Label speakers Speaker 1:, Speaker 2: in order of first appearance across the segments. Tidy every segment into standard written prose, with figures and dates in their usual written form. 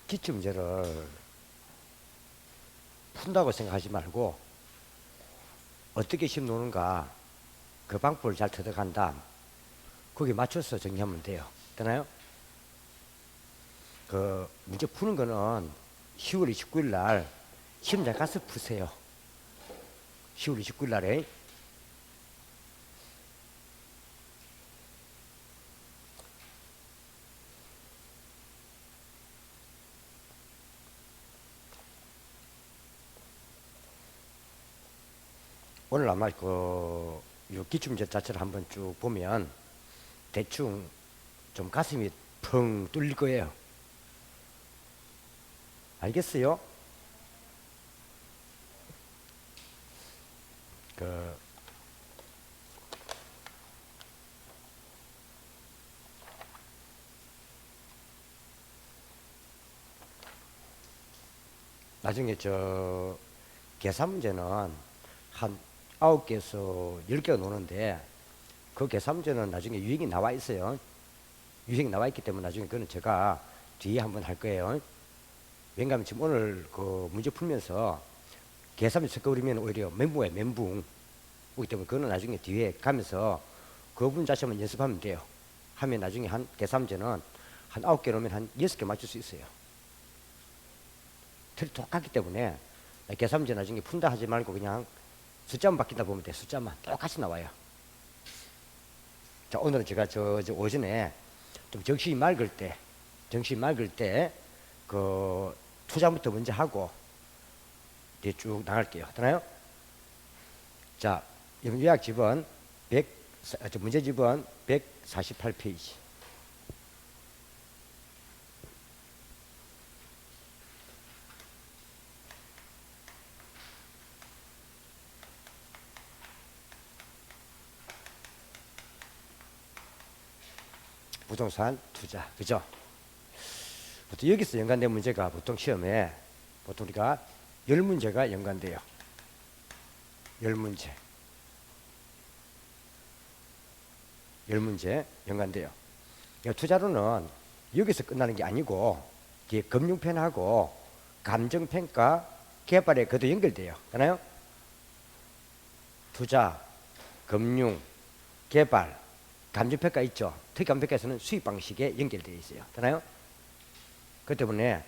Speaker 1: 기출문제를 푼다고 생각하지 말고 어떻게 시험 노는가 그 방법을 잘 터득한다. 거기에 맞춰서 정리하면 돼요. 되나요? 그 문제 푸는 거는 10월 29일 날 시험장 가서 푸세요. 10월 29일 날에. 오늘 아마 그 기출문제 자체를 한번 쭉 보면 대충 좀 가슴이 펑 뚫릴 거예요. 알겠어요? 나중에 저 계산 문제는 한 9개에서 10개가 노는데 그 계산 문제는 나중에 유형이 나와 있어요. 유형이 나와 있기 때문에 나중에 그거는 제가 뒤에 한번 할 거예요. 왜냐하면 지금 오늘 그 문제 풀면서 계산을 섞어버리면 오히려 멘붕이에요. 멘붕. 그렇기 때문에 그거는 나중에 뒤에 가면서 그 부분 자체만 연습하면 돼요. 하면 나중에 한 계산 문제는 한 9개 놓으면 한 6개 맞출 수 있어요. 틀이 똑같기 때문에 계산 문제 나중에 푼다 하지 말고 그냥 숫자만 바뀐다 보면 돼. 숫자만 똑같이 나와요. 자, 오늘은 제가 저 오전에 좀 정신이 맑을 때 그 투자부터 먼저 하고 이제 쭉 나갈게요. 되나요? 자, 요약 집은 문제 집은 148페이지. 부동산 투자, 그죠? 보통 여기서 연관된 문제가 보통 시험에 보통 우리가 10문제가 연관돼요. 10문제. 10문제 연관돼요. 투자로는 여기서 끝나는 게 아니고 금융편하고 감정평가, 개발에 그도 연결돼요. 그렇나요? 투자, 금융, 개발, 감정평가 있죠. 특히 감정평가에서는 수익 방식에 연결되어 있어요. 되나요? 그렇기 때문에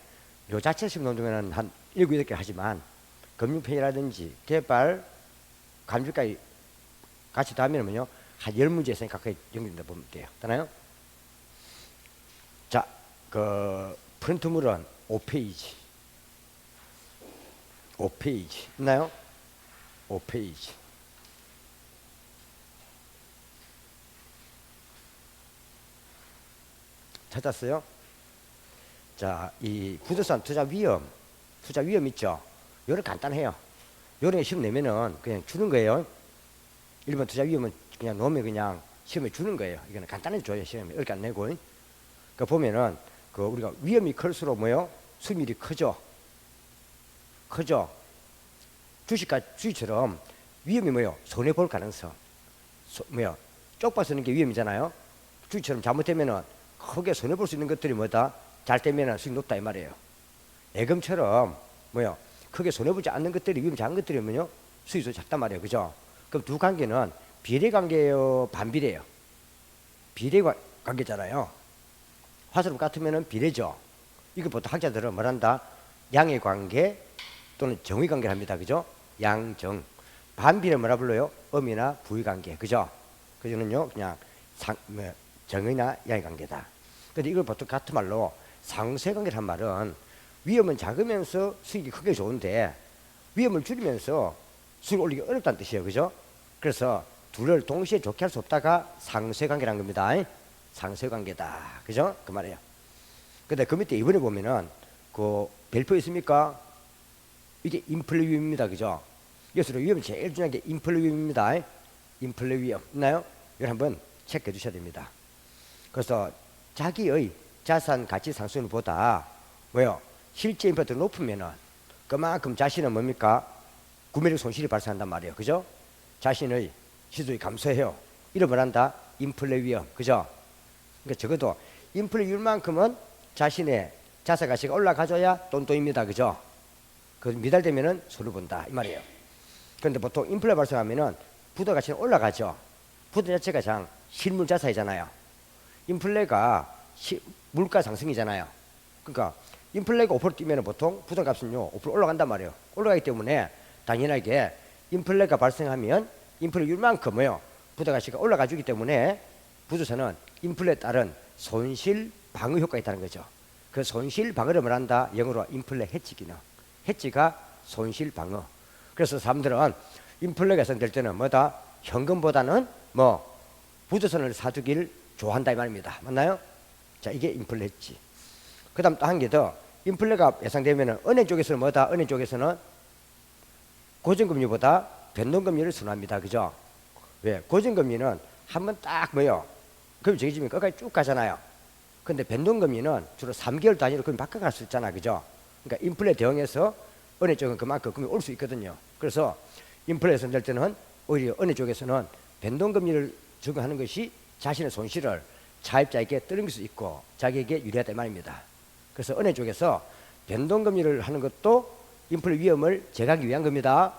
Speaker 1: 요 자체 시험 논문에는 한 7, 8개 하지만 금융편이라든지 개발, 감정평가 같이 다 하면은요 한 10문제 이상 가까이 연결된다 보면 돼요. 되나요? 자, 그 프린트물은 5페이지. 5페이지. 있나요? 5페이지. 찾았어요? 자, 이 부동산 투자 위험 있죠? 요런 간단해요. 요런 시험 내면은 그냥 주는 거예요. 1번 투자 위험은 그냥 놓으면 그냥 시험에 주는 거예요. 이거는 간단히 줘요. 시험에 어렵게 안 내고. 그 보면은 그 우리가 위험이 클수록 뭐요? 수익률이 크죠. 주식처럼 위험이 뭐요? 손해 볼 가능성. 쪽봐 쓰는 게 위험이잖아요. 주식처럼 잘못되면은 크게 손해 볼 수 있는 것들이 뭐다? 잘 되면은 수익 높다 이 말이에요. 예금처럼 크게 손해 보지 않는 것들이 위험 작은 것들이면요 수익도 작단 말이에요. 그죠? 그럼 두 관계는 비례 관계예요, 반비례예요? 비례 관계잖아요. 화살표 같으면은 비례죠. 이거 보통 학자들은 뭐란다? 양의 관계 또는 정의 관계를 합니다. 그죠? 양정. 반비례 뭐라 불러요? 음이나 부의 관계. 그죠? 그저는요 그냥 정의나 양의 관계다. 근데 이걸 보통 같은 말로 상쇄 관계를 한 말은 위험은 작으면서 수익이 크게 좋은데 위험을 줄이면서 수익을 올리기 어렵다는 뜻이에요. 그죠? 그래서 둘을 동시에 좋게 할 수 없다가 상쇄 관계라는 겁니다. 상쇄 관계다. 그죠? 그 말이에요. 근데 그 밑에 이번에 보면은 그 별표 있습니까? 이게 인플레 위험입니다. 그죠? 여기서 위험이 제일 중요한 게 인플레 위험입니다. 인플레 위험 있나요? 이걸 한번 체크해 주셔야 됩니다. 그래서 자기의 자산 가치 상승률보다 실제 인플레가 높으면은 그만큼 자신은 뭡니까? 구매력 손실이 발생한단 말이에요. 그죠? 자신의 시소율이 감소해요. 이를 뭐란다? 인플레 위험. 그죠? 그러니까 적어도 인플레 위험만큼은 자신의 자산 가치가 올라가줘야 똔똔입니다. 그죠? 그 미달되면은 손해 본다 이 말이에요. 그런데 보통 인플레 발생하면은 부도 가치는 올라가죠. 부도 자체가 장 실물 자산이잖아요. 인플레가 물가 상승이잖아요. 그러니까 인플레가 5% 뛰면 보통 부동값은요 5% 올라간단 말이에요. 올라가기 때문에 당연하게 인플레가 발생하면 인플레율만큼 뭐요 부동가치가 올라가 주기 때문에 부동산은 인플레에 따른 손실 방어 효과가 있다는 거죠. 그 손실 방어를 말한다 영어로 인플레 해치 기능. 해치가 손실 방어. 그래서 사람들은 인플레가 발생될 때는 뭐다 현금보다는 뭐 부동산을 사두기를 좋아한다 이 말입니다. 맞나요? 자, 이게 인플레 해치. 그 다음 또 한 개 더. 인플레가 예상되면 은행 쪽에서는 뭐다? 은행 쪽에서는 고정금리보다 변동금리를 선호합니다. 그죠? 왜? 고정금리는 한번 딱 뭐요? 그럼 정해지면 끝까지 쭉 가잖아요. 근데 변동금리는 주로 3개월 단위로 그럼 바꿔갈 수 있잖아. 그죠? 그러니까 인플레 대응해서 은행 쪽은 그만큼 금리 올 수 있거든요. 그래서 인플레 예상될 때는 오히려 은행 쪽에서는 변동금리를 적용하는 것이 자신의 손실을 차입자에게 떨어질 수 있고 자기에게 유리하다 이 말입니다. 그래서 은행 쪽에서 변동금리를 하는 것도 인플레 위험을 제거하기 위한 겁니다.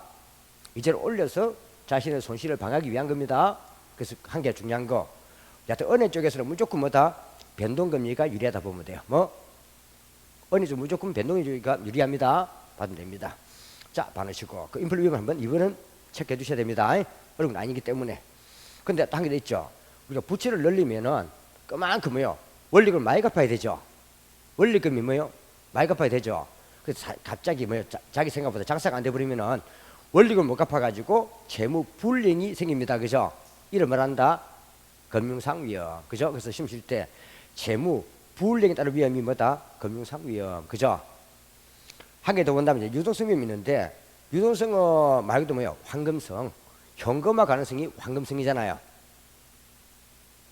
Speaker 1: 이자를 올려서 자신의 손실을 방어하기 위한 겁니다. 그래서 한 개 중요한 거. 여하튼 은행 쪽에서는 무조건 뭐다? 변동금리가 유리하다 보면 돼요. 뭐? 은행 쪽 무조건 변동금리가 유리합니다. 받으면 됩니다. 자, 반으시고 그 인플레 위험을 한번 이번은 체크해 두셔야 됩니다. 어려운 건 아니기 때문에. 근데 또 한 개 더 있죠. 우리가 부채를 늘리면은 그만큼 뭐요? 원리금을 많이 갚아야 되죠. 원리금이 뭐요? 많이 갚아야 되죠. 그래서 갑자기 뭐요? 자기 생각보다 장사가 안 돼 버리면은 원리금을 못 갚아가지고 재무 불이행이 생깁니다. 그죠? 이를 말한다 금융상 위험. 그죠? 그래서 시험 칠 때 재무 불이행에 따른 위험이 뭐다? 금융상 위험. 그죠? 한 개 더 본다면 이제 유동성 위험이 있는데 유동성은 말고도 뭐요? 황금성. 현금화 가능성이 황금성이잖아요.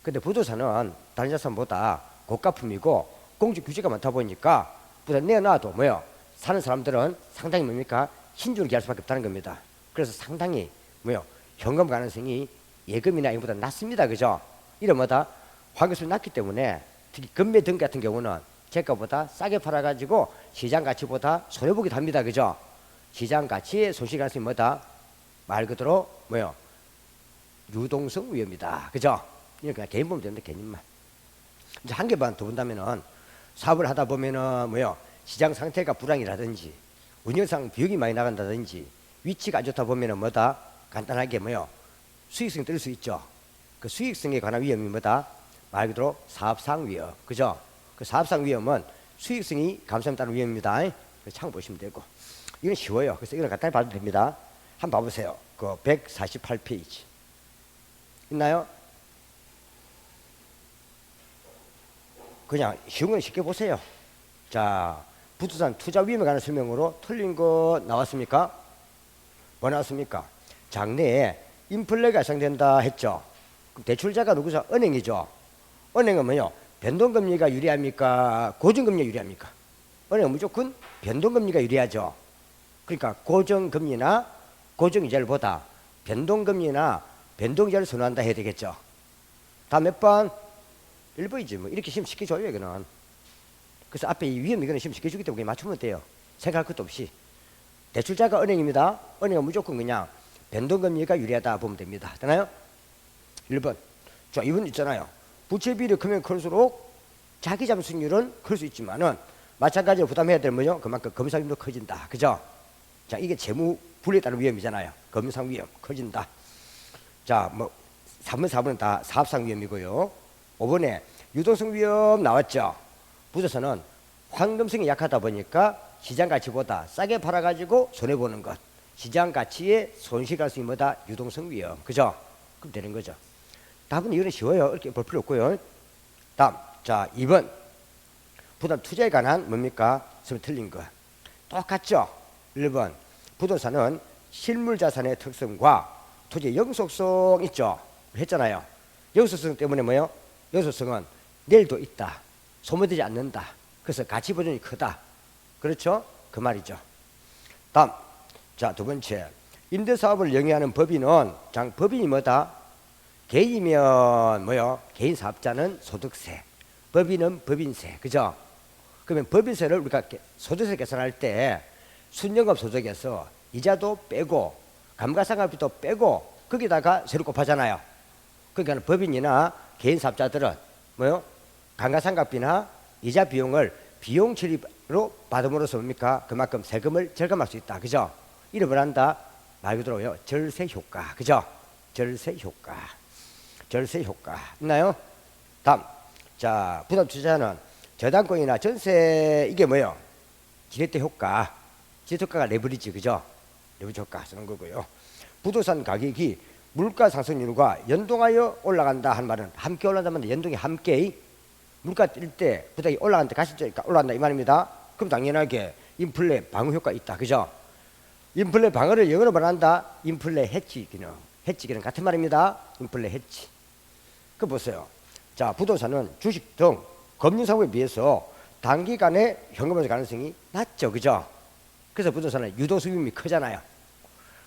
Speaker 1: 근데 부동산은 다른 자산보다 고가품이고 공적 규제가 많다 보니까 부산 내놔도 뭐요? 사는 사람들은 상당히 뭡니까? 신중을 기할 수밖에 없다는 겁니다. 그래서 상당히 뭐요? 현금 가능성이 예금이나 이보다 낮습니다. 그죠? 이러마다 환급수가 낮기 때문에 특히 금매 등 같은 경우는 재가보다 싸게 팔아가지고 시장 가치보다 손해보기도 합니다. 그죠? 시장 가치의 손실 가능성이 뭐다? 말 그대로 뭐요? 유동성 위험이다. 그죠? 이건 그냥 개인 보면 되는데 개인만. 이제 한 개만 더 본다면은 사업을 하다 보면은 뭐요? 시장 상태가 불황이라든지 운영상 비용이 많이 나간다든지 위치가 안 좋다 보면은 뭐다? 간단하게 뭐요? 수익성이 뜰 수 있죠. 그 수익성에 관한 위험이 뭐다? 말 그대로 사업상 위험. 그죠? 그 사업상 위험은 수익성이 감소함에 따른 위험입니다. 참 보시면 되고. 이건 쉬워요. 그래서 이걸 간단히 봐도 됩니다. 한번 봐보세요. 그 148페이지. 있나요? 그냥 쉬운 건 쉽게 보세요. 자, 부동산 투자 위험에 관한 설명으로 틀린 거 나왔습니까? 뭐 나왔습니까? 장래에 인플레가 예상된다 했죠. 그럼 대출자가 누구죠? 은행이죠. 은행은 뭐요? 변동금리가 유리합니까? 고정금리가 유리합니까? 은행은 무조건 변동금리가 유리하죠. 그러니까 고정금리나 고정이자율보다 변동금리나 변동이자를 선호한다 해야 되겠죠. 다음 몇 번? 1번이지 뭐. 이렇게 시험 쉽게 줘요 이거는. 그래서 앞에 이 위험 이거는 시험 쉽게 주기 때문에 맞추면 돼요. 생각할 것도 없이. 대출자가 은행입니다. 은행은 무조건 그냥 변동금리가 유리하다 보면 됩니다. 되나요? 1번. 자, 2번 있잖아요. 부채 비율이 크면 클수록 자기 잠수율은 클 수 있지만은 마찬가지로 부담해야 될 뭐죠? 그만큼 검사위험도 커진다. 그죠? 자, 이게 재무 불이에 따른 위험이잖아요. 검상 위험 커진다. 자, 뭐 3번, 4번은 다 사업상 위험이고요. 5번에 유동성 위험 나왔죠. 부동산은 황금성이 약하다 보니까 시장 가치보다 싸게 팔아가지고 손해보는 것. 시장 가치에 손실 가능성이 뭐다? 유동성 위험. 그죠? 그럼 되는 거죠. 답은 이거는 쉬워요. 이렇게 볼 필요 없고요. 다음, 자 2번. 부동산 투자에 관한 뭡니까? 지금 틀린 거. 똑같죠? 1번. 부동산은 실물 자산의 특성과 토지의 영속성 있죠? 했잖아요. 영속성 때문에 뭐요? 영속성은 내일도 있다. 소모되지 않는다. 그래서 가치 보존이 크다. 그렇죠? 그 말이죠. 다음, 자, 두 번째. 임대사업을 영위하는 법인은, 법인이 뭐다? 개인이면 뭐요? 개인 사업자는 소득세, 법인은 법인세. 그죠? 그러면 법인세를 우리가 소득세 계산할 때 순연금 소득에서 이자도 빼고 감가상각비도 빼고 거기다가 세를 곱하잖아요. 그러니까 법인이나 개인 사업자들은 뭐요? 감가상각비나 이자 비용을 비용 처리로 받음으로써 뭡니까? 그만큼 세금을 절감할 수 있다. 그죠? 이름을 한다. 말 그대로요. 절세 효과. 그죠? 절세 효과. 절세 효과. 있나요? 다음. 자, 부담 투자는 저당권이나 전세 이게 뭐예요? 지렛대 효과. 지렛대 효과가 레버리지. 그죠? 레버리지 효과 쓰는 거고요. 부동산 가격이 물가 상승률과 연동하여 올라간다 하는 말은 함께 올라간다면 연동이 함께 물가 뛸 때 부담이 올라간다 가시니까 올라간다 이 말입니다. 그럼 당연하게 인플레 방어 효과 있다. 그죠? 인플레 방어를 영어로 말한다. 인플레 해치 기능. 해치 기능 같은 말입니다. 인플레 해치. 그 보세요. 자, 부동산은 주식 등 금융상품에 비해서 단기간에 현금화 가능성이 낮죠. 그죠? 그래서 부동산은 유도수익이 크잖아요.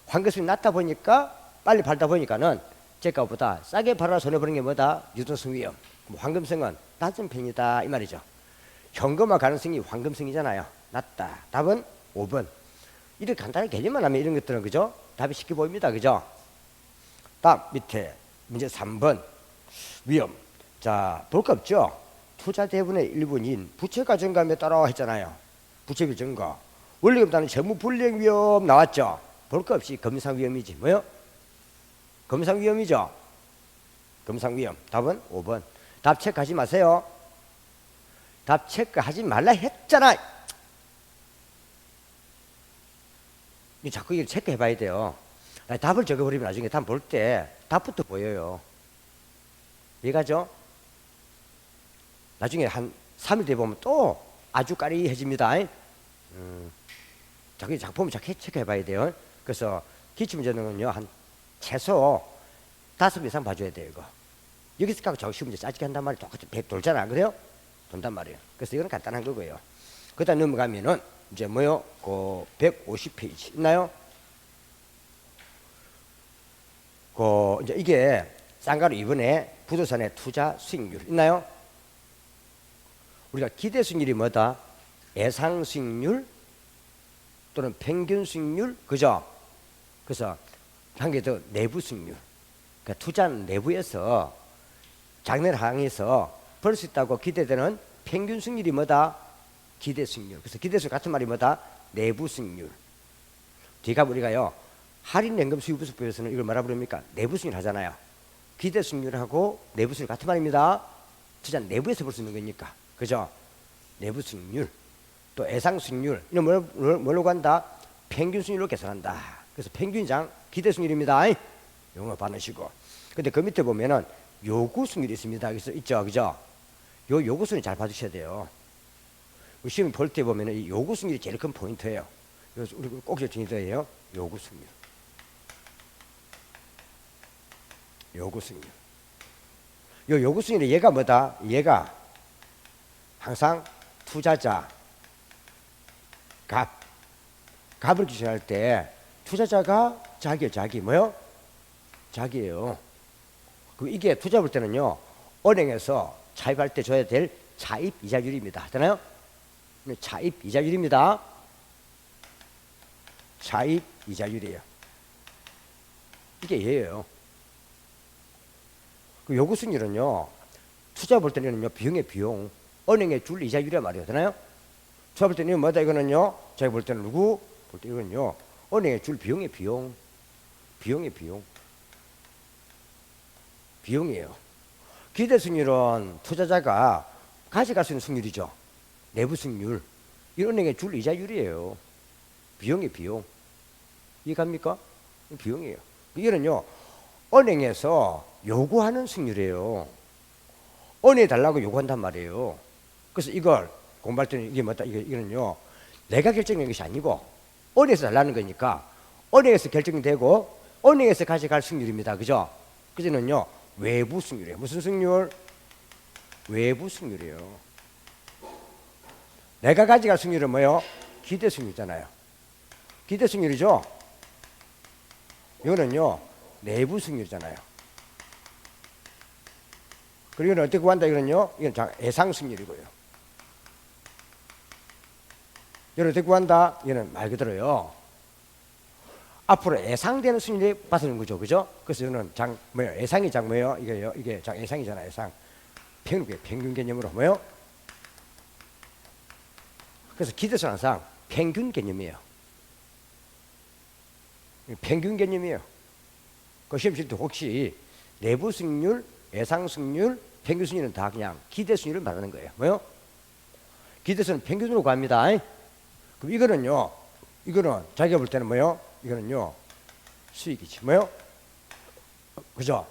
Speaker 1: 환급수익이 낮다 보니까 빨리 팔다 보니까는 제가보다 싸게 팔아 손해보는 게 뭐다? 유도수익. 황금성은 낮은 편이다 이 말이죠. 현금화 가능성이 황금성이잖아요. 낮다. 답은 5번. 이렇게 간단히 개념만 하면 이런 것들은 그죠? 답이 쉽게 보입니다. 그죠? 다음 밑에 문제 3번 위험. 자, 볼 거 없죠? 투자 대분의 일부인 부채가 증가함에 따라 했잖아요. 부채비 증가. 원리금 따는 재무 불이행 위험 나왔죠? 볼 거 없이 검상 위험이지. 뭐요? 검상 위험이죠? 검상 위험. 답은 5번. 답 체크하지 마세요. 답 체크하지 말라 했잖아. 자꾸 이걸 체크해 봐야 돼요. 답을 적어버리면 나중에 답 볼 때 답부터 보여요. 이해가죠? 나중에 한 3일 뒤에 보면 또 아주 까리해집니다. 자꾸 작품을 자꾸 체크해 봐야 돼요. 그래서 기출문제는요, 한 최소 5번 이상 봐줘야 돼요, 이거. 여기서 갖고 적시 문제 짜지게 한단 말이에요. 똑같이 100 돌잖아. 그래요? 돈단 말이에요. 그래서 이건 간단한 거고요. 그 다음 넘어가면은 이제 뭐요? 그 150페이지 있나요? 그 이제 이게 쌍가루 2번에 부동산의 투자 수익률 있나요? 우리가 기대 수익률이 뭐다? 예상 수익률 또는 평균 수익률, 그죠? 그래서 한 개 더 내부 수익률. 그러니까 투자는 내부에서 장래를 향해서 벌 수 있다고 기대되는 평균 수익률이 뭐다? 기대 수익률. 그래서 기대 수익 같은 말이 뭐다? 내부 수익률. 뒤가 우리가요 할인 연금 수익부수법에서는 이걸 뭐라 부릅니까? 내부 수익률 하잖아요. 기대 수익률하고 내부 수익률 같은 말입니다. 투자 내부에서 볼 수 있는 거니까. 그죠? 내부 수익률. 또 예상 수익률. 이런 뭘로 간다? 평균 수익률로 계산한다. 그래서 평균장 기대 수익률입니다. 영어 받으시고. 근데 그 밑에 보면은 요구 수익률이 있습니다. 그래서 있죠, 그죠? 요 요구 수익률 잘 봐주셔야 돼요. 시험 볼 때 보면은 이 요구 수익률이 제일 큰 포인트예요. 그래서 우리 꼭 정의돼요. 요구 수익률. 요구 수익률. 요 요구 수익률이 얘가 뭐다? 얘가 항상 투자자 값을 기준할 때 투자자가 자기 뭐요? 자기예요. 그 이게 투자 볼 때는요 은행에서 차입할 때 줘야 될 차입 이자율입니다. 되나요? 차입 이자율입니다. 차입 이자율이에요. 이게 얘예요. 그 요구 수익률은요 투자 볼 때는요 비용의 비용, 은행에 줄 이자율이란 말이에요. 되나요? 투자 볼 때는 뭐다 이거는요. 제가 볼 때는 누구 볼 때 이거는요 은행에 줄 비용의 비용, 비용의 비용, 비용이에요. 기대 수익률은 투자자가 가져갈 수 있는 수익률이죠. 내부 수익률. 이 은행에 줄 이자율이에요. 비용의 비용. 이해갑니까? 비용이에요. 이거는요 은행에서 요구하는 수익률이에요. 은행에 달라고 요구한단 말이에요. 그래서 이걸 공부할 때는 이게 뭐다? 이거는요 내가 결정하는 것이 아니고 은행에서 달라는 거니까 은행에서 결정되고 은행에서 가져갈 수익률입니다. 그죠? 그저는요 외부 수익률이에요. 무슨 수익률? 외부 수익률이에요. 내가 가져갈 수익률은 뭐예요? 기대 수익률이잖아요. 기대 수익률이죠? 이거는요 내부 수익률이잖아요. 그리고 이건 어떻게 구한다? 이거는요 이건 예상 수익률이고요. 얘를 데리고 간다. 얘는 말 그대로요. 앞으로 예상되는 수익률이 받는 거죠, 그죠? 그래서 이거는 장 뭐예요? 예상이 장 뭐예요? 이게요, 이게 장 예상이잖아요, 예상. 평균 개념으로 뭐예요? 그래서 기대수는 항상 평균 개념이에요. 평균 개념이에요. 그 시험 칠 때 혹시 내부 수익률, 예상 수익률, 평균 수익률은 다 그냥 기대 수익률을 말하는 거예요. 뭐요? 기대수는 평균으로 구합니다. 그럼 이거는요, 이거는 자기가 볼 때는 뭐요? 이거는요, 수익이지. 뭐요? 그죠?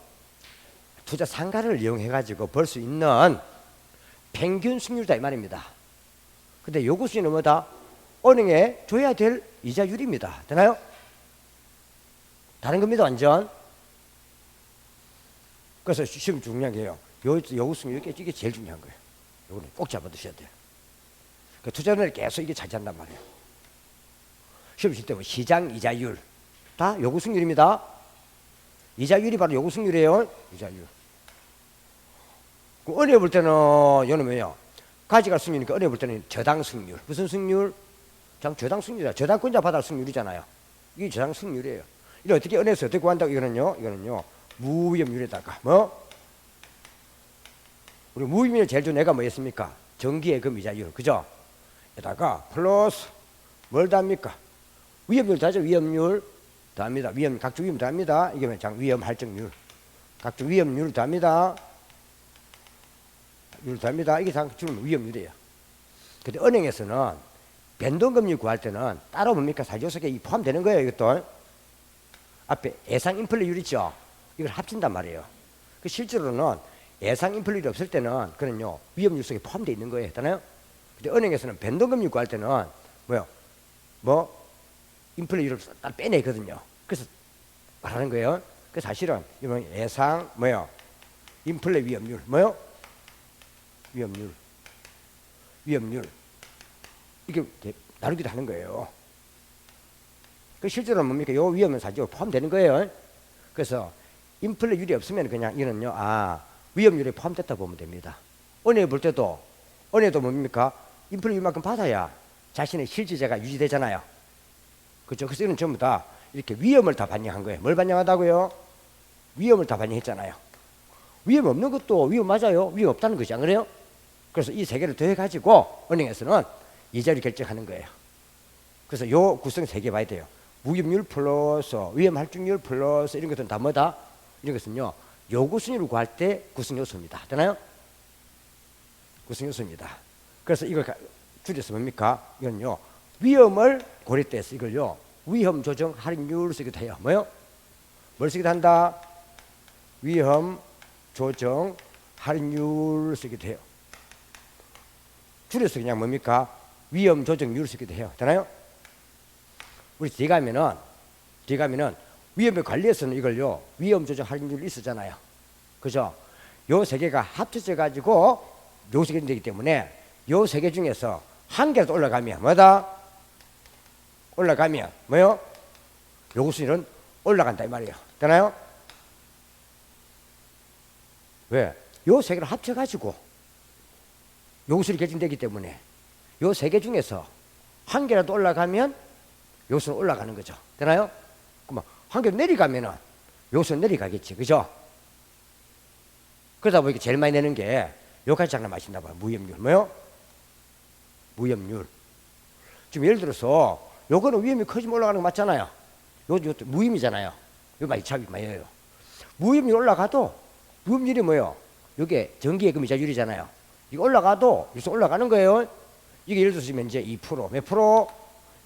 Speaker 1: 투자 상가를 이용해 가지고 벌 수 있는 평균 수익률이다 이 말입니다. 근데 요구 수익률은 뭐다? 은행에 줘야 될 이자율입니다. 되나요? 다른 겁니다, 완전. 그래서 시험 중요한 게요. 요구 수익률 이게 제일 중요한 거예요. 요거는 꼭 잡아두셔야 돼요. 그 투자를 계속 이게 차지한단 말이에요. 시험 칠 때 뭐 시장 이자율 다 요구 수익률입니다. 이자율이 바로 요구 수익률이에요. 이자율. 은행에 볼 때는 요는 뭐예요? 가져갈 수익률이니까 은행에 볼 때는 저당 수익률. 무슨 수익률? 저당 수익률이야. 저당권자 받을 수익률이잖아요. 이게 저당 수익률이에요. 이거 어떻게 은행에서 어떻게 구한다고? 이거는요 무위험률에다가 뭐 우리 무위험률 제일 좋은 애가 뭐였습니까? 정기예금 이자율, 그죠? 에다가 플러스 뭘 더합니까? 위험률 더하죠. 위험률 더합니다. 각종 위험 더합니다. 이게 장 위험 할증률, 각종 위험률 더합니다. 이게 장주는 위험률이에요. 근데 은행에서는 변동금리 구할 때는 따로 뭡니까? 살조석에 포함되는 거예요. 이것도 앞에 예상 인플레율 있죠. 이걸 합친단 말이에요. 그 실제로는 예상 인플레율이 없을 때는 그는요 위험률 속에 포함되어 있는 거예요. 했잖아요. 근데 은행에서는 변동금리 구할 때는 뭐요? 뭐 인플레율을 딱 빼내거든요. 그래서 말하는 거예요. 그 사실은 이건 예상 뭐요? 인플레 위험률 뭐요? 위험률 이게 나누기도 하는 거예요. 그 실제로는 뭡니까? 요 위험은 사실 포함되는 거예요. 그래서 인플레율이 없으면 그냥 이는요 위험률에 포함됐다 보면 됩니다. 은행에 볼 때도 은행도 뭡니까? 인플레율만큼 받아야 자신의 실질재가 유지되잖아요. 그렇죠? 그래서 이는 전부 다 이렇게 위험을 다 반영한 거예요. 뭘 반영하다고요? 위험을 다 반영했잖아요. 위험 없는 것도 위험 맞아요. 위험 없다는 것이 안 그래요? 그래서 이 세 개를 더해 가지고 은행에서는 이자율을 결정하는 거예요. 그래서 요 구성 세 개 봐야 돼요. 무위험률 플러스 위험 할증률 플러스 이런 것들은 다 뭐다? 이런 것은요 요구 수익률을 구할 때 구성 요소입니다. 되나요? 구성 요소입니다. 그래서 이걸 줄여서 뭡니까? 이건요 위험을 고려해서 이걸요 위험 조정 할인율 쓰기도 해요. 뭐요? 뭘 쓰기도 한다? 위험 조정 할인율 쓰기도 해요. 줄여서 그냥 뭡니까? 위험 조정률 쓰기도 해요. 되나요? 우리 뒤에 가면은 위험에 관리해서는 이걸요 위험 조정 할인율이 있었잖아요. 그죠? 요 세 개가 합쳐져 가지고 요 세 개 되기 때문에 요 세 개 중에서 한 개라도 올라가면 뭐다? 올라가면 뭐요? 요구 수익률은 올라간다 이 말이에요. 되나요? 왜? 요 세 개를 합쳐 가지고 요구 수익률이 결정되기 때문에 요 세 개 중에서 한 개라도 올라가면 요수는 올라가는 거죠. 되나요? 그럼 한 개 내려가면은 요수는 내려가겠지. 그죠? 그러다 보니까 제일 많이 내는 게 요까지 장난 마신다 봐요. 무위험률. 뭐요? 무위험률. 지금 예를 들어서 요거는 위험이 커지면 올라가는 거 맞잖아요. 요 무위험이잖아요. 요 많이 차이 많이 해요. 무위험률 올라가도 무위험률이 뭐요? 요게 정기예금 이자율이잖아요. 이거 올라가도 요수 올라가는 거예요. 이게 예를 들어서 이제 2%, 몇 프로?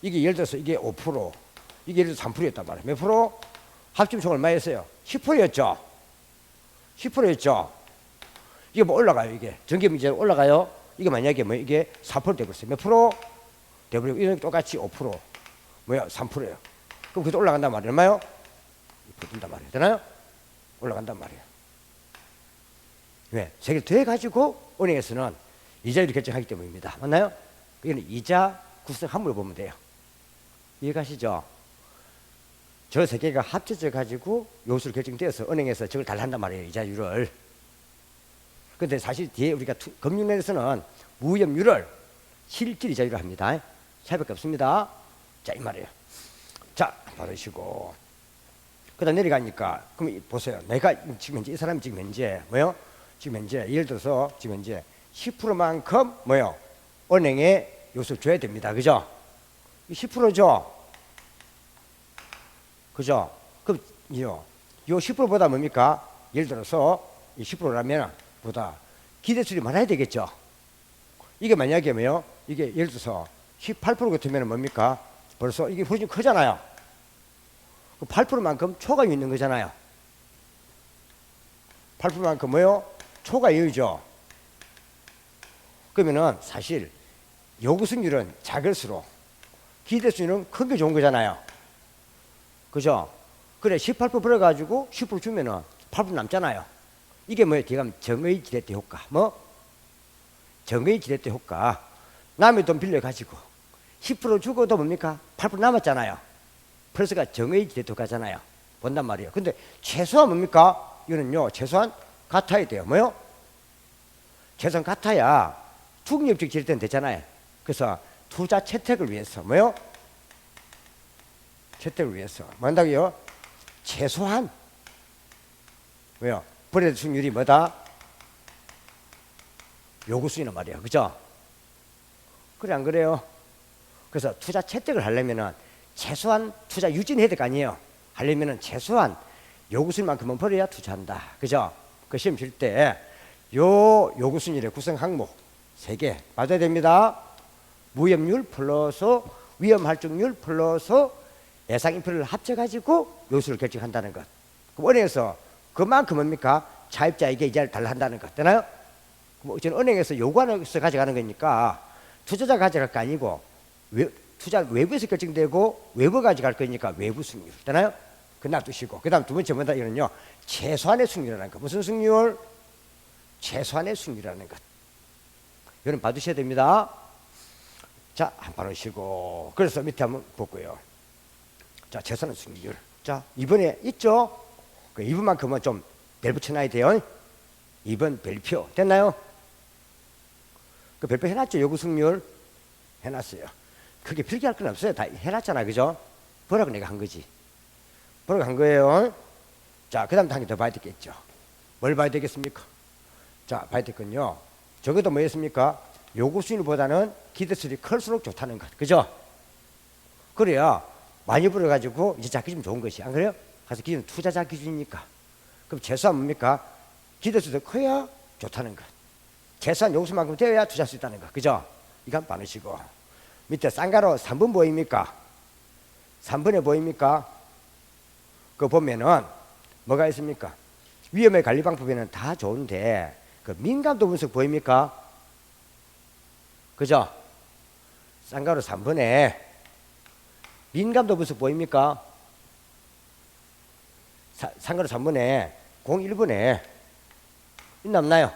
Speaker 1: 이게 예를 들어서 이게 5%, 이게 예를 들어서 3%였단 말이에요. 몇 프로? 합치면 총 얼마였어요? 10%였죠. 10%였죠. 이게 뭐 올라가요, 이게. 전기금 이제 올라가요. 이게 만약에 뭐 이게 4% 되버렸어요. 몇 프로? 되버리고 이런 똑같이 5%. 뭐야? 3%예요. 그럼 그래도 올라간단 말이에요. 얼마요? 2% 든단 말이에요. 되나요? 올라간단 말이에요. 왜? 세 개 더해가지고 은행에서는 이자율을 결정하기 때문입니다. 맞나요? 이거는 이자 구성 함을 보면 돼요. 이해가시죠? 저 세 개가 합쳐져 가지고 요수를 결정되어서 은행에서 저걸 달한단 말이에요. 이자율을. 근데 사실 뒤에 우리가 금융권에서는 무위험률을 실질 이자율을 합니다. 차이밖에 없습니다. 자, 이 말이에요. 자, 받으시고. 그 다음 내려가니까, 그럼 보세요. 내가 지금 현재, 이 사람이 지금 현재, 뭐요? 지금 현재, 예를 들어서 지금 현재 10%만큼, 뭐요? 은행에 요소를 줘야 됩니다. 그죠? 10%죠? 그죠? 그럼, 요 10%보다 뭡니까? 예를 들어서, 이 10%라면, 보다 기대수익이 많아야 되겠죠? 이게 만약에 뭐요? 이게 예를 들어서 18% 같으면 뭡니까? 벌써 이게 훨씬 크잖아요. 8%만큼 초과이 있는 거잖아요. 8%만큼 뭐요? 초과이유죠. 그러면은 사실 요구 승률은 작을수록 기대 수익률은 큰 게 좋은 거잖아요. 그죠? 그래 18% 벌어가지고 10% 주면은 8% 남잖아요. 이게 뭐예요? 뒤에 가면 정의 지렛대 효과. 뭐? 정의 지렛대 효과. 남의 돈 빌려가지고 10% 주고도 뭡니까? 8% 남았잖아요. 플러스가 정의 지렛대 효과잖아요. 본단 말이에요. 근데 최소한 뭡니까? 이거는요, 최소한 같아야 돼요. 뭐요? 최소한 같아야 중립적 지렛대는 되잖아요. 그래서 투자 채택을 위해서 뭐요? 채택을 위해서 뭐 한다고요? 최소한 왜요? 브레드 수익률이 뭐다? 요구 수익이란 말이에요. 그죠? 그래 안 그래요? 그래서 투자 채택을 하려면은 최소한 투자 유지는 해야 될 거 아니에요. 하려면은 최소한 요구 수익만큼은 벌어야 투자한다. 그죠? 그 시험 칠 때 요 요구 수익률의 구성 항목 3개 맞아야 됩니다. 무위험률 플러스 위험 할증률 플러스 예상 인플레를 합쳐가지고 요수를 결정한다는 것. 그럼 은행에서 그만큼 뭡니까? 차입자에게 이자를 달라 한다는 것. 되나요? 그럼 저는 은행에서 요구하면서 가져가는 거니까 투자자가 가져갈 거 아니고 투자 외부에서 결정되고 외부 가져갈 거니까 외부 수익률. 되나요? 그 놔두시고. 그 다음 두 번째 뭐다? 이거는요. 최소한의 수익률이라는 것. 무슨 수익률? 최소한의 수익률이라는 것. 이거는 봐두셔야 됩니다. 자, 한번 하시고. 그래서 밑에 한번 볼고요. 자, 최소한의 수익률. 자, 2번에 있죠? 그 2번만큼은 좀 별 붙여놔야 돼요. 2번 별표. 됐나요? 그 별표 해놨죠? 요구 수익률? 해놨어요. 그게 필기할 건 없어요. 다 해놨잖아. 그죠? 보라고 내가 한 거지. 보라고 한 거예요. 자, 그 다음 단계 더 봐야 되겠죠. 뭘 봐야 되겠습니까? 자, 봐야 되겠군요. 적어도 뭐였습니까? 요구 수익률보다는 기대수익이 클수록 좋다는 것. 그죠? 그래야 많이 벌어가지고 이제 자기 좀 좋은 것이. 안 그래요? 그래서 기준 투자자 기준이니까. 그럼 최소한 뭡니까? 기대수익이 커야 좋다는 것. 최소한 요구수만큼 되어야 투자할 수 있다는 것. 그죠? 이거 한번 봐주시고. 밑에 쌍가로 3번 보입니까? 3번에 보입니까? 그거 보면은 뭐가 있습니까? 위험의 관리 방법에는 다 좋은데 그 민감도 분석 보입니까? 그죠? 쌍가루 3번에 민감도 분석 보입니까? 쌍가루 3번에 01번에 있나 없나요?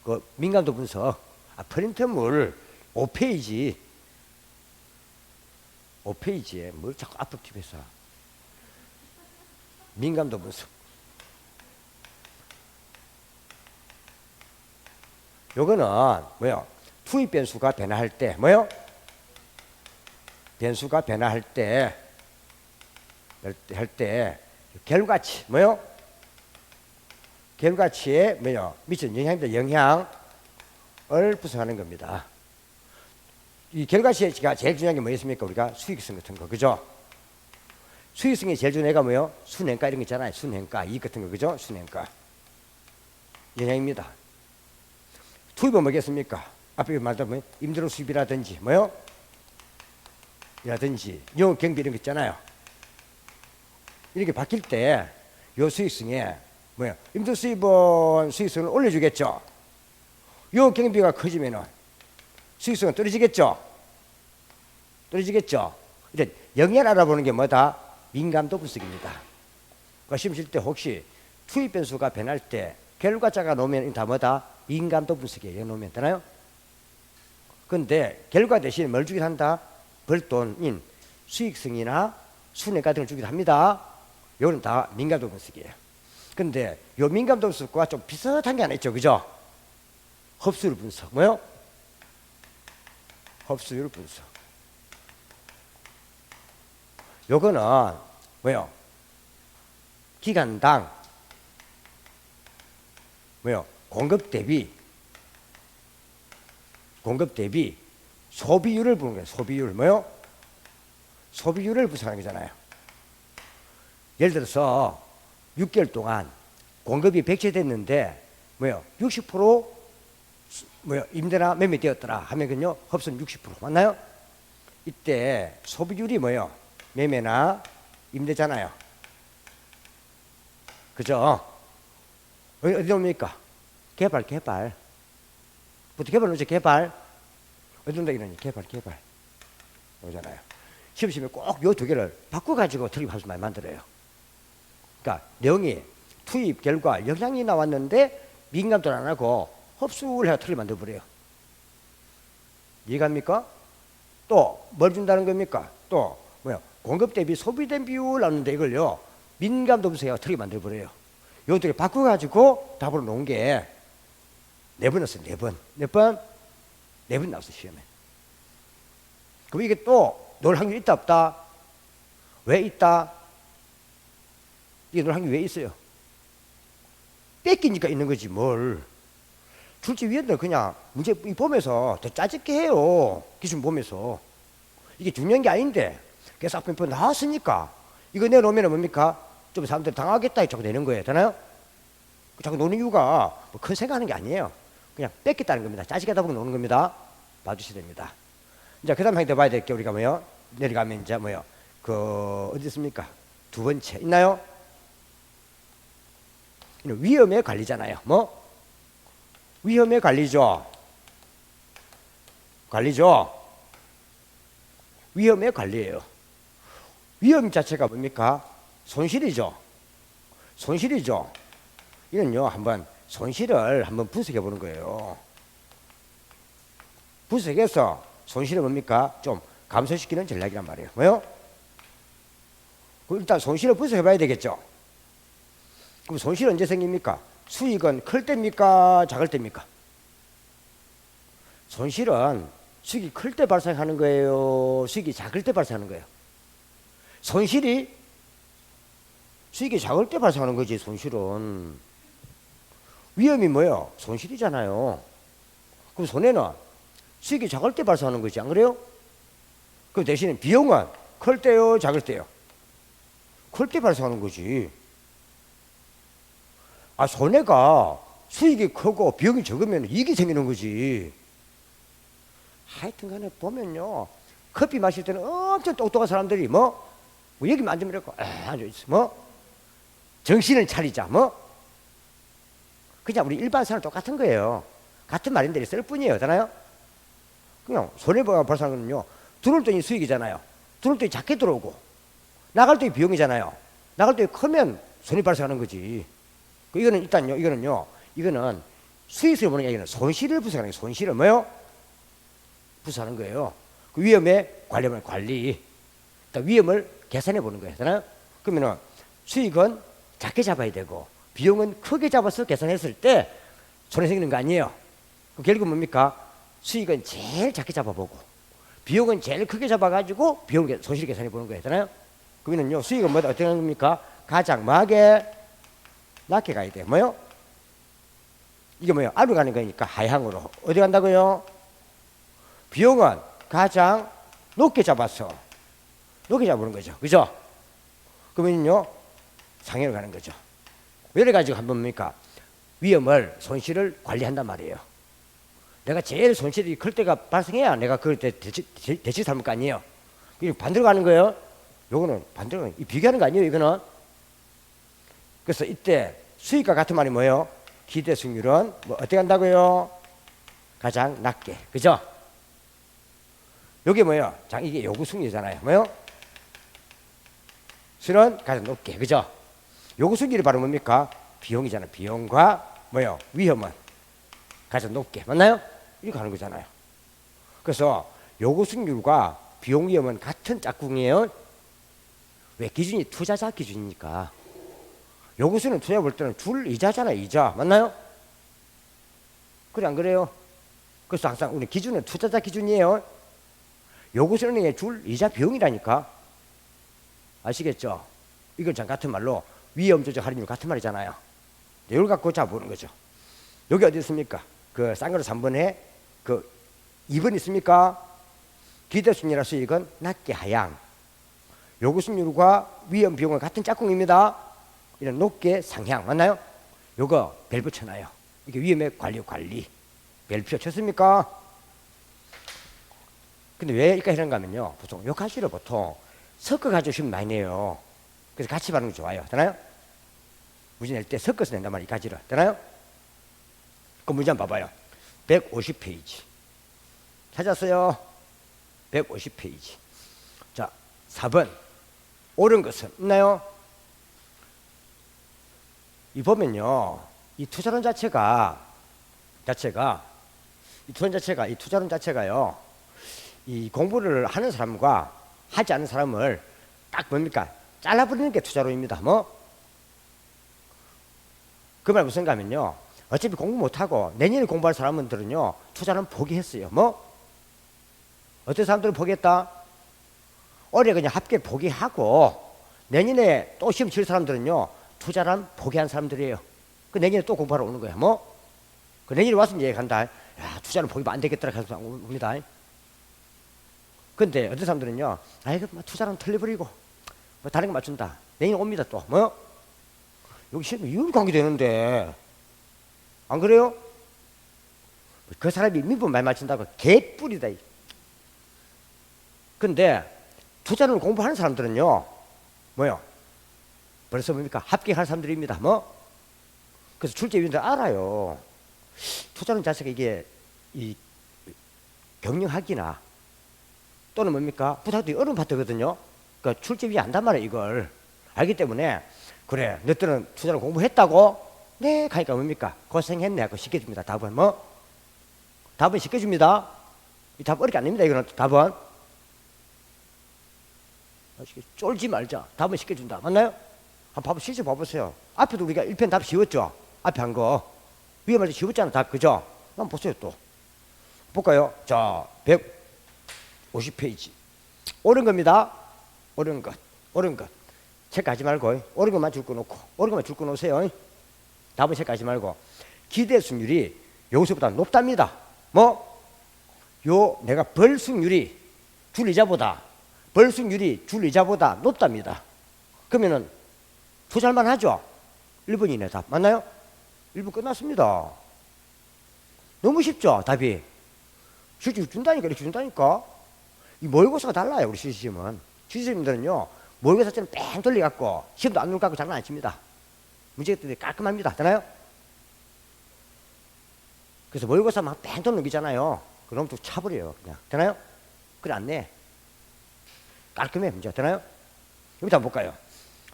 Speaker 1: 그 민감도 분석 프린트물 5페이지에 뭘 자꾸 앞으로 팁해서 민감도 분석. 요거는 뭐요? 투입 변수가 변화할 때 뭐요? 변수가 변화할 때 결과치 뭐요? 결과치에 뭐요? 미치는 영향입니다. 영향을 분석하는 겁니다. 이 결과치가 제일 중요한 게 뭐였습니까? 우리가 수익성 같은 거. 그죠? 수익성이 제일 중요한 애가 뭐요? 순행가 이런 거 있잖아요. 순행가, 이익 같은 거. 그죠? 순행가. 영향입니다. 투입은 뭐겠습니까? 앞에 말하자면 임대료 수입이라든지 뭐요? 이라든지 영업 경비 이런 거 있잖아요. 이렇게 바뀔 때 요 수익성에 뭐야? 임대료 수입은 수익성을 올려주겠죠. 영업 경비가 커지면은 수익성은 떨어지겠죠. 떨어지겠죠. 이제 영향 알아보는 게 뭐다? 민감도 분석입니다. 그러니까 시험 칠 때 혹시 투입 변수가 변할 때 결과자가 놓으면 다 뭐다? 민감도 분석이에요. 놓으면 되나요? 근데 결과 대신 뭘 주기도 한다? 벌돈인 수익성이나 순회 같은 걸 주기도 합니다. 이거는 다 민감도 분석이에요. 근데 요 민감도 분석과 좀 비슷한 게 하나 있죠. 그죠? 흡수율 분석. 뭐요? 흡수율 분석. 요거는 뭐요? 기간당 뭐요? 공급 대비 소비율을 보는 거예요. 소비율 뭐요? 소비율을 분석하는 거잖아요. 예를 들어서 6개월 동안 공급이 100채 됐는데 뭐요? 60% 뭐요? 임대나 매매 되었더라 하면은요 흡수는 60% 맞나요? 이때 소비율이 뭐요? 매매나 임대잖아요. 그죠? 어디 옵니까? 개발. 부터 개발 오죠. 개발. 어디 온다 이러니 개발. 오잖아요. 시험에 꼭 요 두 개를 바꿔가지고 틀림 함수 많이 만들어요. 그러니까 내용이 투입 결과 영향이 나왔는데 민감도 안 하고 흡수를 해서 틀림 만들어버려요. 이해갑니까? 또 뭘 준다는 겁니까? 또 뭐야? 공급 대비 소비된 비율 나오는데 이걸요 민감도 없어요. 틀림 만들어버려요. 요 두 개 바꿔가지고 답으로 놓은 게 4번 났어요. 4번. 몇 번? 4번 나왔어요. 시험에. 그럼 이게 또 놀 확률이 있다 없다? 왜 있다? 이게 놀 확률이 왜 있어요? 뺏기니까 있는 거지 뭘. 출제위원들 그냥 문제 보면서 더 짜집게 해요. 기준 보면서. 이게 중요한 게 아닌데 그래서 앞에 나왔으니까 이거 내놓으면 뭡니까? 좀 사람들 당하겠다 자꾸 내는 거예요. 되나요? 자꾸 노는 이유가 뭐 큰 생각하는 게 아니에요. 그냥 뺏겠다는 겁니다. 짜집게 하다 보면 노는 겁니다. 봐주셔야 됩니다. 이제 그 다음 항에 더 봐야 될 게 우리가 뭐요? 내려가면 이제 뭐요? 어디 있습니까? 두 번째 있나요? 위험의 관리잖아요. 뭐? 위험의 관리죠. 위험의 관리예요. 위험 자체가 뭡니까? 손실이죠. 이는요 한번 손실을 한번 분석해 보는 거예요. 분석해서 손실은 뭡니까? 좀 감소시키는 전략이란 말이에요. 뭐요? 일단 손실을 분석해 봐야 되겠죠. 그럼 손실은 언제 생깁니까? 수익은 클 때입니까? 작을 때입니까? 손실은 수익이 클 때 발생하는 거예요? 수익이 작을 때 발생하는 거예요? 수익이 작을 때 발생하는 거지. 손실은 위험이 뭐예요? 손실이잖아요. 그럼 손해는 수익이 작을 때 발생하는 거지. 안 그래요? 그 대신에 비용은 클 때요? 작을 때요? 클 때 발생하는 거지. 손해가 수익이 크고 비용이 적으면 이익이 생기는 거지. 하여튼 간에 보면요 커피 마실 때는 엄청 똑똑한 사람들이 뭐 여기만 앉으면 이렇게 앉아있어. 뭐 정신을 차리자. 뭐 그냥 우리 일반 사람 똑같은 거예요. 같은 말인데 쓸 뿐이에요. 되나요? 그냥 손해가 발생하는 거는요 들어올 때는 수익이잖아요. 들어올 때 작게 들어오고 나갈 때 비용이잖아요. 나갈 때 크면 손해 발생하는 거지. 이거는 일단요 이거는 수익을 보는 게 아니라 손실을 분석하는 거예요. 손실을 뭐요? 분석하는 거예요. 그 위험에 관련한 관리. 위험을 계산해 보는 거예요. 되나요? 그러면은 수익은 작게 잡아야 되고 비용은 크게 잡아서 계산했을 때 손해 생기는 거 아니에요. 그럼 결국 뭡니까? 수익은 제일 작게 잡아보고 비용은 제일 크게 잡아가지고 비용 손실 계산해 보는 거예요. 되나요? 그러면요 수익은 뭐다 어떻게 하는 겁니까? 가장 낮게 가야 돼요. 뭐요? 이게 뭐요? 아래로 가는 거니까 하향으로. 어디 간다고요? 비용은 가장 높게 잡아서 높게 잡는 거죠. 그죠? 그러면요 상향으로 가는 거죠. 여러 가지가 한번 뭡니까? 위험을 손실을 관리한단 말이에요. 내가 제일 손실이 클 때가 발생해야 내가 그럴 때 대치 삼을 거 아니에요. 이게 반대로 가는 거예요. 요거는 반대로 가는 거예요. 비교하는 거 아니에요. 이거는. 그래서 이때 수익과 같은 말이 뭐예요? 기대 수익률은 뭐 어떻게 한다고요? 가장 낮게. 그죠? 요게 뭐예요? 이게 요구 수익률이잖아요. 뭐예요? 수는 가장 높게. 그죠? 요구 수익률이 바로 뭡니까? 비용이잖아요. 비용과 뭐예요? 위험은 가장 높게. 맞나요? 이렇게 하는 거잖아요. 그래서 요구 수익률과 비용 위험은 같은 짝꿍이에요. 왜? 기준이 투자자 기준이니까. 요구수는 투자 볼 때는 줄 이자잖아요. 이자. 맞나요? 그래 안 그래요? 그래서 항상 우리 기준은 투자자 기준이에요. 요구수은행에 줄 이자 비용이라니까. 아시겠죠? 이걸 참 같은 말로 위험 조정 할인율 같은 말이잖아요. 이걸 갖고 잡아보는 거죠. 여기 어디 있습니까? 그 싼 거로 3번에 그 2번 있습니까? 기대수익률 수익은 낮게 하향. 요구수익률과 위험 비용은 같은 짝꿍입니다. 이런 높게 상향. 맞나요? 요거 별 붙여놔요. 이게 위험의 관리. 별표 쳤습니까? 근데 왜 이렇게 하는가 하면요. 보통 요 가지를 보통 섞어가지고 시험 많이 내요. 그래서 같이 받는 게 좋아요. 되나요? 문제 낼 때 섞어서 낸단 말이에요. 이 가지를. 되나요? 그 문제 한번 봐봐요. 150페이지. 찾았어요? 150페이지. 자, 4번. 옳은 것은 있나요? 이 보면요. 이 투자론 자체가 이 투자론 자체가요. 이 공부를 하는 사람과 하지 않는 사람을 딱 뭡니까? 잘라버리는 게 투자론입니다. 그 말 무슨 가면요. 어차피 공부 못하고 내년에 공부할 사람들은요. 투자는 포기했어요. 어떤 사람들은 포기했다? 올해 그냥 합격 포기하고 내년에 또 시험 칠 사람들은요. 투자는 포기한 사람들이에요. 그 내년에 또 공부하러 오는 거야. 그 내년에 와서 이제 얘기한다. 야, 투자는 포기하면 안 되겠더라. 해서 옵니다. 근데 어떤 사람들은요. 아이고, 투자는 틀려버리고 다른 거 맞춘다. 내년 옵니다. 또 여기 시험 이율 관계 되는데 안 그래요? 그 사람이 민법 많이 맞춘다고 개뿔이다. 근데 투자를 공부하는 사람들은요. 벌써 뭡니까? 합격할 사람들입니다. 그래서 출제위원들 알아요. 투자는 자체가 이게 이 경영학이나 또는 뭡니까? 부탁도 어려운 파트거든요. 그러니까 출제위 안단 말이에요. 이걸 알기 때문에 그래 너희들은 투자를 공부했다고? 네 가니까 뭡니까? 고생했네 하고 쉽게 줍니다. 답은 답은 쉽게 줍니다. 이 답 어렵게 안 냅니다. 이거는 답은 쫄지 말자. 답은 쉽게 준다. 맞나요? 한번 실제 봐보세요. 앞에도 우리가 1편 답 쉬웠죠? 앞에 한 거 위에 말도 쉬웠잖아. 답 그죠? 한번 보세요. 또 볼까요? 자 150페이지 옳은 겁니다. 옳은 것 체크하지 말고 옳은 것만 줄 거 놓고 옳은 것만 줄 거 놓으세요. 답은 체크하지 말고 기대 수익률이 여기서보다 높답니다. 내가 벌 수익률이 줄 이자보다 높답니다. 그러면은 투자할만 하죠? 1번이네 답. 맞나요? 1번 끝났습니다. 너무 쉽죠? 답이. 실제 준다니까. 이렇게 준다니까. 이 모의고사가 달라요. 우리 시험은. 시험들은요. 모의고사처럼 뺑 돌려갖고 시험도 안 눌갖고 장난 안 칩니다. 문제들이 깔끔합니다. 되나요? 그래서 모의고사 막 뺑 돌리잖아요. 그럼 또 차버려요. 그냥. 되나요? 그래 안 내. 깔끔해. 문제. 되나요? 여기다 한번 볼까요?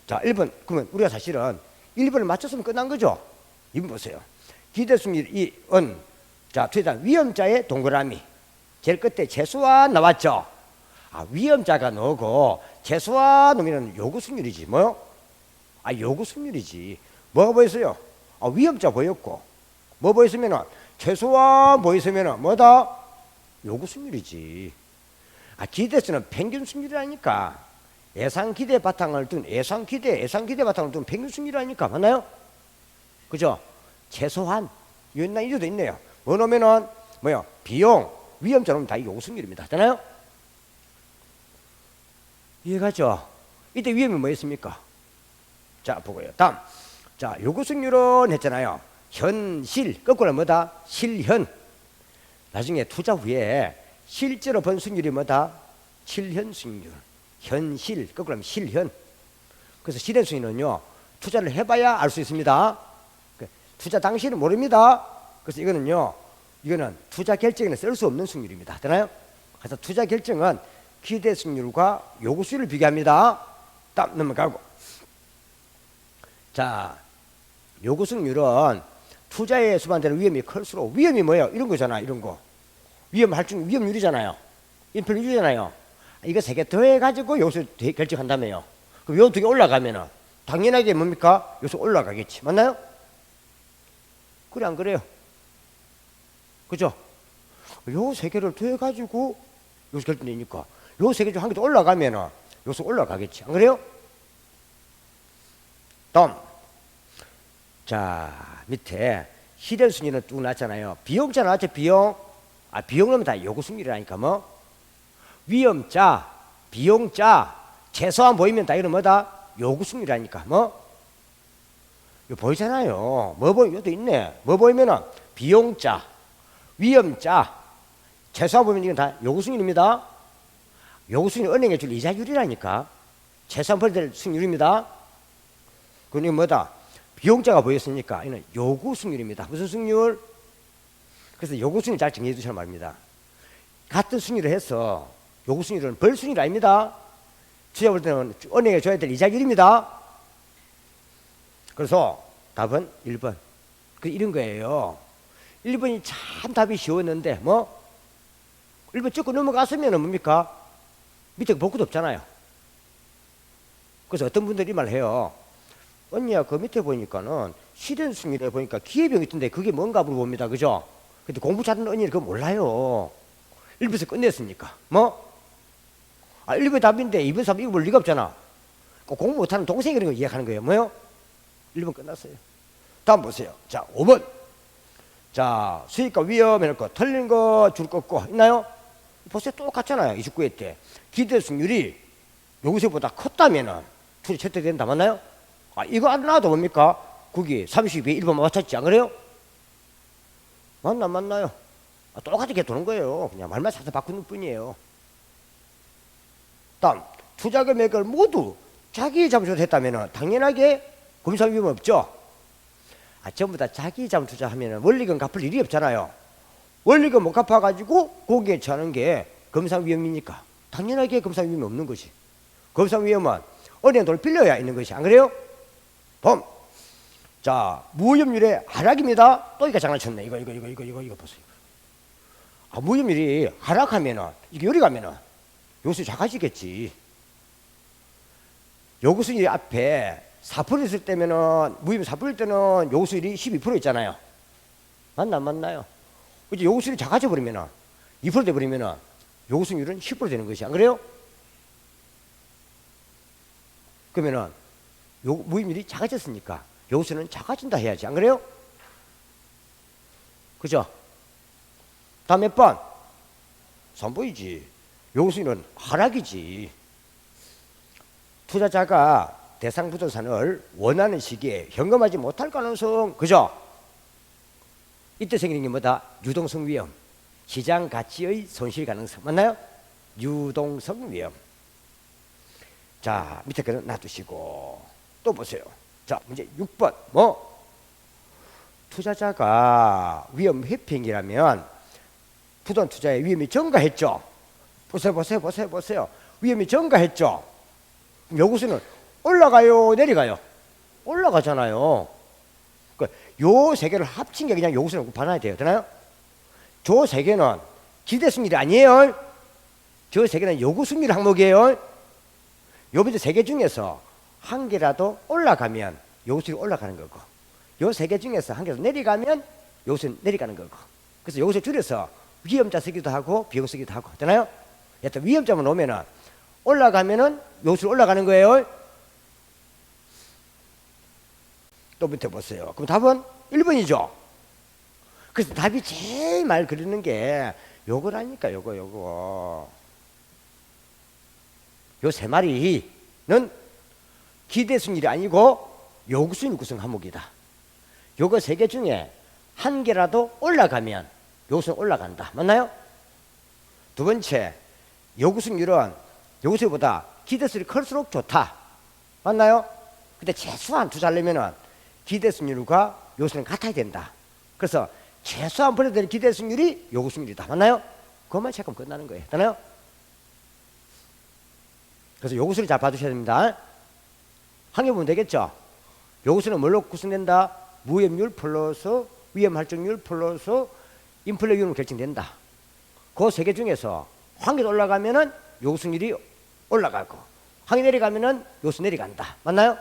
Speaker 1: 자 1번. 그러면 우리가 사실은 1번을 맞췄으면 끝난 거죠. 2번 보세요. 기대수익률 2은 자 투자자 위험자의 동그라미 제일 끝에 최소한 나왔죠. 위험자가 너고 최소한 놈이는 요구수익률이지. 요구수익률이지. 뭐가 보였어요? 위험자 보였고 뭐 보였으면은 최소한 보였으면은 뭐다? 요구수익률이지. 기대수는 평균 수익률이라니까. 예상기대 바탕을 둔 예상기대 바탕을 둔 평균 수익률이라니까. 맞나요? 그죠? 최소한 요날 이래도 있네요. 뭐냐면은 비용 위험자 놓으면 다 요구수익률입니다. 되나요? 이해가죠? 이때 위험이 뭐였습니까? 자 보고요. 다음 자 요구수익률은 했잖아요. 현실 거꾸로 뭐다? 실현. 나중에 투자 후에 실제로 번 수익률이 뭐다? 실현 수익률. 현실 거꾸로 하면 실현. 그래서 실현 수익률은요 투자를 해봐야 알 수 있습니다. 투자 당시는 모릅니다. 그래서 이거는 투자 결정에는 쓸 수 없는 수익률입니다. 되나요? 그래서 투자 결정은 기대 수익률과 요구 수익률을 비교합니다. 다음 넘어가고. 자, 요구 수익률은 투자에 수반되는 위험이 클수록 위험이 뭐예요? 이런 거잖아. 이런 거. 위험 할증 위험률이잖아요. 인플레이션이잖아요. 이거 세 개 더해가지고 요수 결정한다며요. 그럼 요 두 개 올라가면은 당연하게 뭡니까? 요수 올라가겠지. 맞나요? 그래 안 그래요? 그죠? 요 세 개를 더해가지고 요소 결정되니까. 요 세 개 중 한 개 더 올라가면은 요소 올라가겠지. 안 그래요? 다음. 자, 밑에 히든 순위는 쭉 났잖아요. 비용자 나왔죠, 비용. 비용 넣으면 다 요구 순위라니까 뭐. 위험자, 비용자, 최소한 보이면 다 이런 뭐다? 요구 순위라니까 뭐. 이거 보이잖아요. 뭐 보이면 여기도 있네. 뭐 보이면은 비용자, 위험자, 최소한 보면 이건 다 요구 순위입니다. 요구 순위 은행에 줄 이자율이라니까. 최소한 벌어야 될 승률입니다. 그건 뭐다? 비용자가 보였으니까 이는 요구 승률입니다. 무슨 승률? 그래서 요구 승률 잘 정리해 두시란 말입니다. 같은 승률을 해서 요구 승률은 벌 승률 아닙니다. 투자 볼 때는 은행에 줘야 될 이자율입니다. 그래서 답은 1번. 이런 거예요. 1번이 참 답이 쉬웠는데 뭐 1번 찍고 넘어갔으면 뭡니까? 밑에 복구도 없잖아요. 그래서 어떤 분들이 말해요. 언니야 그 밑에 보니까는 실현 승률에 보니까 기회비용이 있던데 그게 뭔가 물어봅니다. 그죠? 근데 공부 잘하는 언니는 그거 몰라요. 1번에서 끝냈으니까 뭐? 1번 답인데 2번 답 이거 볼 리가 없잖아. 공부 못하는 동생이 그런 거 이해하는 거예요. 뭐요? 1번 끝났어요. 다음 보세요. 자 5번. 자 수익과 위험 해놓고 틀린 거 줄 거 없고 있나요? 보세요. 똑같잖아요. 29회 때 기대 승률이 요구세보다 컸다면은 투자 채택된다. 맞나요? 이거 안 나와도 뭡니까? 거기 32에 1번 맞췄지 안 그래요? 맞나요? 똑같이 이렇게 도는 거예요. 그냥 말만 살짝 바꾸는 뿐이에요. 다음 투자 금액을 모두 자기 자본으로 했다면 당연하게 검사 위험 없죠. 전부 다 자기 자본 투자하면 원리금 갚을 일이 없잖아요. 원리금 못 갚아가지고 거기에 처하는 게 검사 위험이니까 당연하게 검사 위험이 없는 것이. 검사 위험은 은행 돈을 빌려야 있는 것이 안 그래요? 봄. 자 무후염률의 하락입니다. 또 이거 장난쳤네. 이거 보세요. 무후염률이 하락하면은 이게 요리가면은 요수 작아지겠지. 요구수율 앞에 4% 있을 때면은 무후염 4%일 때는 요구수율이 12% 있잖아요. 맞나요? 이제 요구수율이 작아져 버리면은 2% 돼 버리면은 요구수율은 10% 되는 것이 안 그래요? 그러면은 무후염률이 작아졌으니까 요구수는 작아진다 해야지 안 그래요? 그죠? 다음 몇 번? 선보이지. 요구수는 하락이지. 투자자가 대상 부동산을 원하는 시기에 현금하지 못할 가능성 그죠? 이때 생기는 게 뭐다? 유동성 위험, 시장 가치의 손실 가능성 맞나요? 유동성 위험. 자 밑에 거는 놔두시고 또 보세요. 자 문제 6번 뭐 투자자가 위험 회피행위라면 부동 투자의 위험이 증가했죠. 보세요. 위험이 증가했죠. 그럼 요구수는 올라가요 내려가요? 올라가잖아요. 요 세 개를 합친 게 그냥 요구수는 받아야 돼요. 되나요? 저 세 개는 기대승률이 아니에요. 저 세 개는 요구승률 항목이에요. 요 밑에 세 개 중에서 한 개라도 올라가면 요구수율이 올라가는 거고 요 세 개 중에서 한 개라도 내려가면 요구수율이 내려가는 거고 그래서 요구수율 줄여서 위험자 쓰기도 하고 비용 쓰기도 하고 되나요? 여튼 위험자만 오면은 올라가면은 요구수율 올라가는 거예요. 또 밑에 보세요. 그럼 답은 1번이죠. 그래서 답이 제일 말 그리는 게 요거라니까 요거 요 세 마리는 기대승률이 아니고 요구수율 구성 항목이다. 요거 세 개 중에 한 개라도 올라가면 요구수율 올라간다. 맞나요? 두 번째 요구수율은 요구수율보다 기대수율이 클수록 좋다. 맞나요? 근데 최소한 투자하려면은 기대수율과 요구수율은 같아야 된다. 그래서 최소한 벌어야 되는 기대수율이 요구수율이다. 맞나요? 그것만 체크하면 끝나는 거예요. 맞나요? 그래서 요구수율 잘 봐두셔야 됩니다. 한 개 보면 되겠죠? 요구수율은 뭘로 구성된다? 무위험률 플러스 위험활정률 플러스 인플레 위험으로 결정된다. 그 세 개 중에서 한 개 올라가면은 요구수율이 올라가고 한 개 내려가면은 요구수율 내려간다. 맞나요?